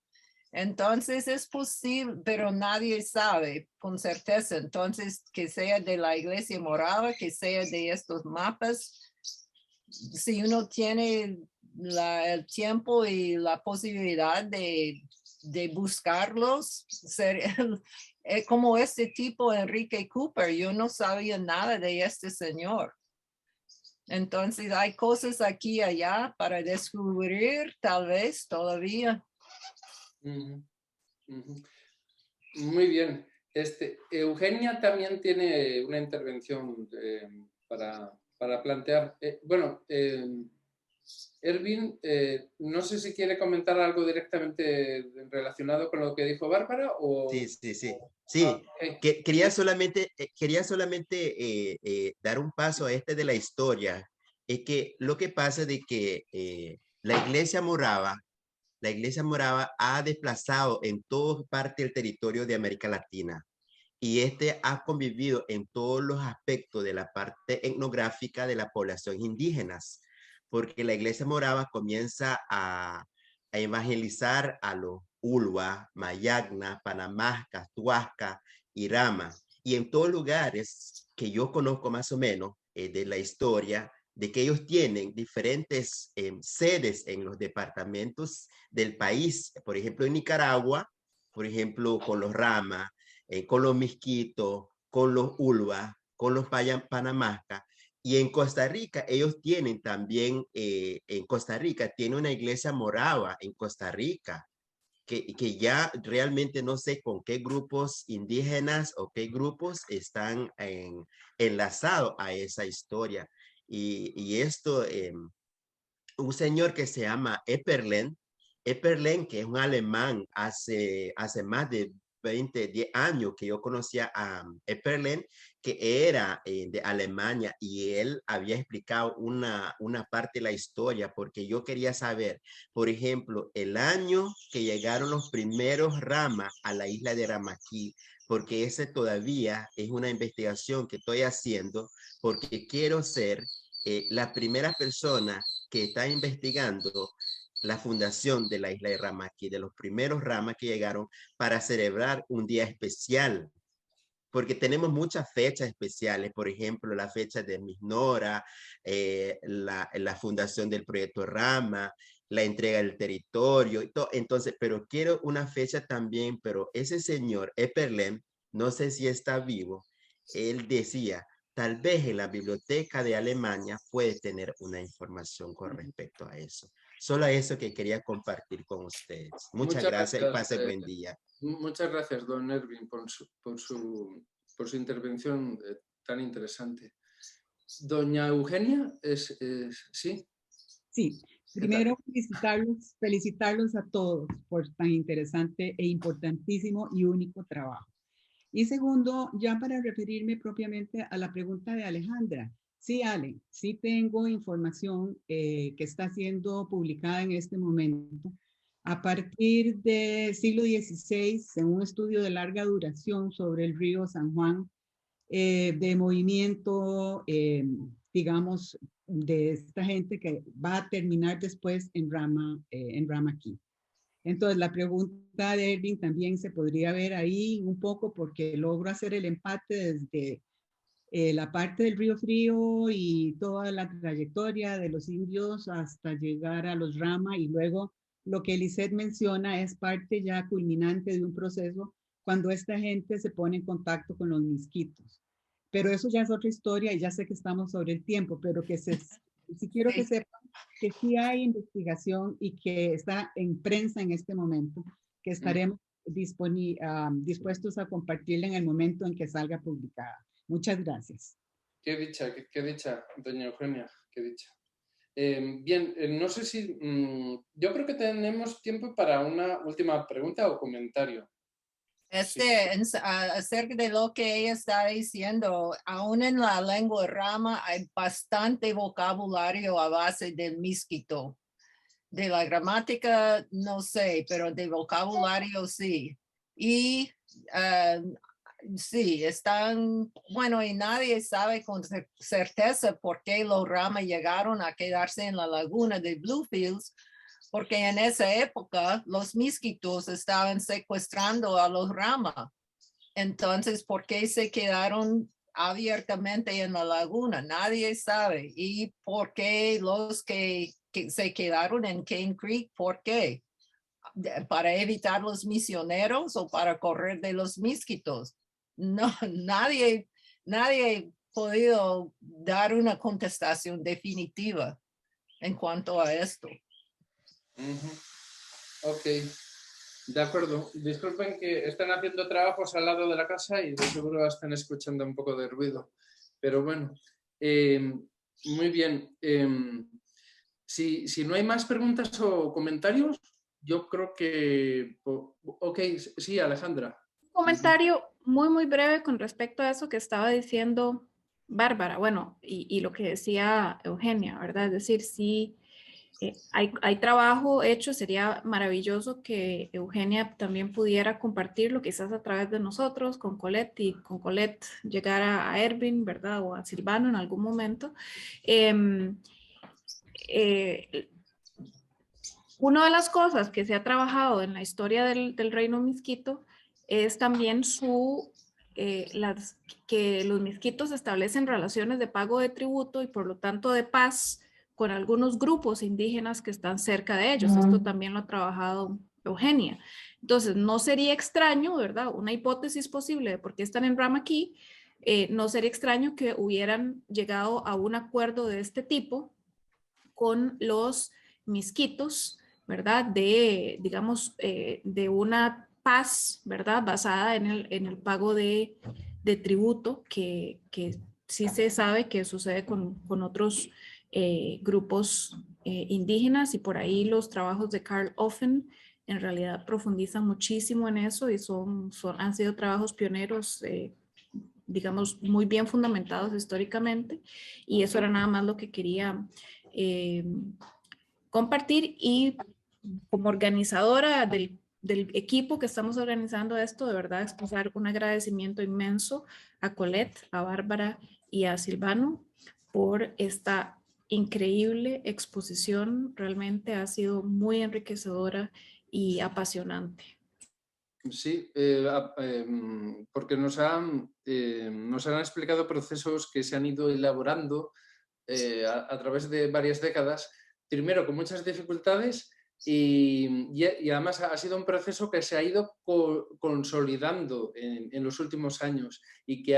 Entonces es posible, pero nadie sabe con certeza. Entonces, que sea de la Iglesia Morava, que sea de estos mapas, si uno tiene el tiempo y la posibilidad de buscarlos, como este tipo Enrique Cooper, yo no sabía nada de este señor. Entonces hay cosas aquí y allá para descubrir, tal vez todavía. Muy bien. Eugenia también tiene una intervención para plantear. Ervin, no sé si quiere comentar algo directamente relacionado con lo que dijo Bárbara o... Sí. Okay. Quería solamente dar un paso a de la historia. Es que lo que pasa de que la iglesia morava ha desplazado en toda parte del territorio de América Latina y ha convivido en todos los aspectos de la parte etnográfica de la población indígenas, porque la iglesia morava comienza a evangelizar a los Ulua, Mayagna, Panamasca, Tuasca y Rama, y en todos lugares que yo conozco más o menos de la historia, de que ellos tienen diferentes sedes en los departamentos del país. Por ejemplo, en Nicaragua, por ejemplo, con los Rama, con los Misquitos, con los Ulua, con los Panamasca. Y en Costa Rica, ellos tienen también, en Costa Rica, tiene una iglesia morava en Costa Rica, que ya realmente no sé con qué grupos indígenas o qué grupos están enlazados a esa historia. Y esto, un señor que se llama Epperlen, que es un alemán, hace más de 10 años que yo conocía a Epperlen, que era de Alemania, y él había explicado una parte de la historia, porque yo quería saber, por ejemplo, el año que llegaron los primeros ramas a la isla de Ramaki, porque ese todavía es una investigación que estoy haciendo, porque quiero ser la primera persona que está investigando la fundación de la isla de Ramaki, de los primeros Ramas que llegaron para celebrar un día especial, porque tenemos muchas fechas especiales, por ejemplo, la fecha de Misnora, la fundación del proyecto Rama, la entrega del territorio, y todo. Entonces, pero quiero una fecha también, pero ese señor Epperlen, no sé si está vivo, él decía, tal vez en la biblioteca de Alemania puede tener una información con respecto a eso. Solo eso que quería compartir con ustedes. Muchas gracias y pase buen día. Muchas gracias, don Ervin, por su intervención tan interesante. Doña Eugenia, ¿sí? Sí, primero felicitarlos a todos por tan interesante e importantísimo y único trabajo. Y segundo, ya para referirme propiamente a la pregunta de Alejandra. Sí, Ale, sí tengo información que está siendo publicada en este momento. A partir del siglo XVI, en un estudio de larga duración sobre el río San Juan, de movimiento, digamos, de esta gente que va a terminar después en Ramaki. Entonces, la pregunta de Ervin también se podría ver ahí un poco, porque logro hacer el empate desde la parte del Río Frío y toda la trayectoria de los indios hasta llegar a los Rama, y luego lo que Lisette menciona es parte ya culminante de un proceso cuando esta gente se pone en contacto con los misquitos. Pero eso ya es otra historia y ya sé que estamos sobre el tiempo, pero que sí quiero que sepan que sí hay investigación y que está en prensa en este momento, que estaremos dispuestos a compartirla en el momento en que salga publicada. Muchas gracias. Qué dicha, doña Eugenia, qué dicha. Bien, no sé si... yo creo que tenemos tiempo para una última pregunta o comentario. Acerca de lo que ella está diciendo, aún en la lengua Rama hay bastante vocabulario a base del misquito. De la gramática no sé, pero de vocabulario sí. Y sí, están, bueno, y nadie sabe con certeza por qué los ramas llegaron a quedarse en la laguna de Bluefields, porque en esa época los mosquitos estaban secuestrando a los ramas. Entonces, ¿por qué se quedaron abiertamente en la laguna? Nadie sabe. ¿Y por qué los que se quedaron en Cane Creek? ¿Por qué? ¿Para evitar los misioneros o para correr de los mosquitos? No, nadie ha podido dar una contestación definitiva en cuanto a esto. Ok, de acuerdo. Disculpen que están haciendo trabajos al lado de la casa y de seguro están escuchando un poco de ruido. Pero bueno, muy bien. Si no hay más preguntas o comentarios, yo creo que... Ok, sí, Alejandra. Un comentario muy breve con respecto a eso que estaba diciendo Bárbara, bueno, y lo que decía Eugenia, ¿verdad? Es decir, sí, hay trabajo hecho, sería maravilloso que Eugenia también pudiera compartirlo, quizás a través de nosotros, con Colette, y con Colette llegar a Ervin, ¿verdad? O a Silvano en algún momento. Una de las cosas que se ha trabajado en la historia del reino misquito es también que los misquitos establecen relaciones de pago de tributo y por lo tanto de paz con algunos grupos indígenas que están cerca de ellos. Esto también lo ha trabajado Eugenia. Entonces, no sería extraño, ¿verdad? Una hipótesis posible de por qué están en Ramaquí, no sería extraño que hubieran llegado a un acuerdo de este tipo con los misquitos, ¿verdad? De, digamos, de una paz, ¿verdad? Basada en el pago de tributo, que sí se sabe que sucede con otros grupos indígenas, y por ahí los trabajos de Carl Offen en realidad profundizan muchísimo en eso y han sido trabajos pioneros, digamos, muy bien fundamentados históricamente, y eso era nada más lo que quería compartir. Y como organizadora del equipo que estamos organizando esto, de verdad expresar un agradecimiento inmenso a Colette, a Bárbara y a Silvano por esta increíble exposición. Realmente ha sido muy enriquecedora y apasionante. Sí, porque nos han explicado procesos que se han ido elaborando a través de varias décadas, primero con muchas dificultades y además ha sido un proceso que se ha ido consolidando en los últimos años y que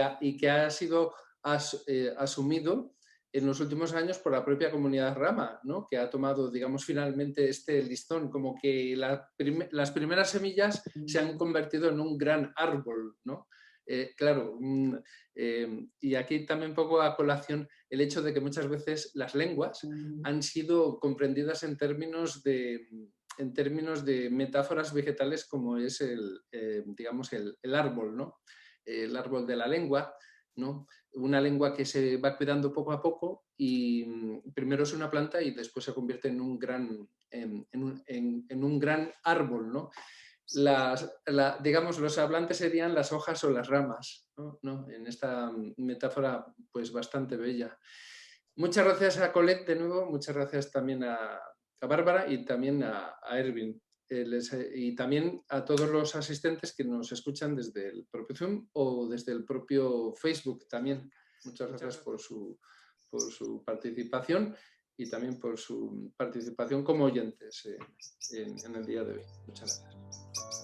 ha sido asumido en los últimos años por la propia comunidad Rama, ¿no? Que ha tomado, digamos, finalmente este listón, como que las primeras semillas se han convertido en un gran árbol, ¿no? Claro, y aquí también un poco a colación el hecho de que muchas veces las lenguas han sido comprendidas en términos de metáforas vegetales, como es digamos, el árbol, ¿no? El árbol de la lengua, ¿no? Una lengua que se va cuidando poco a poco y primero es una planta y después se convierte en un gran, en un gran árbol, ¿no? Digamos, los hablantes serían las hojas o las ramas, ¿no? En esta metáfora pues bastante bella. Muchas gracias a Colette de nuevo, muchas gracias también a Bárbara y también a Ervin. Y también a todos los asistentes que nos escuchan desde el propio Zoom o desde el propio Facebook también. Muchas gracias por su participación y también por su participación como oyentes en el día de hoy. Muchas gracias.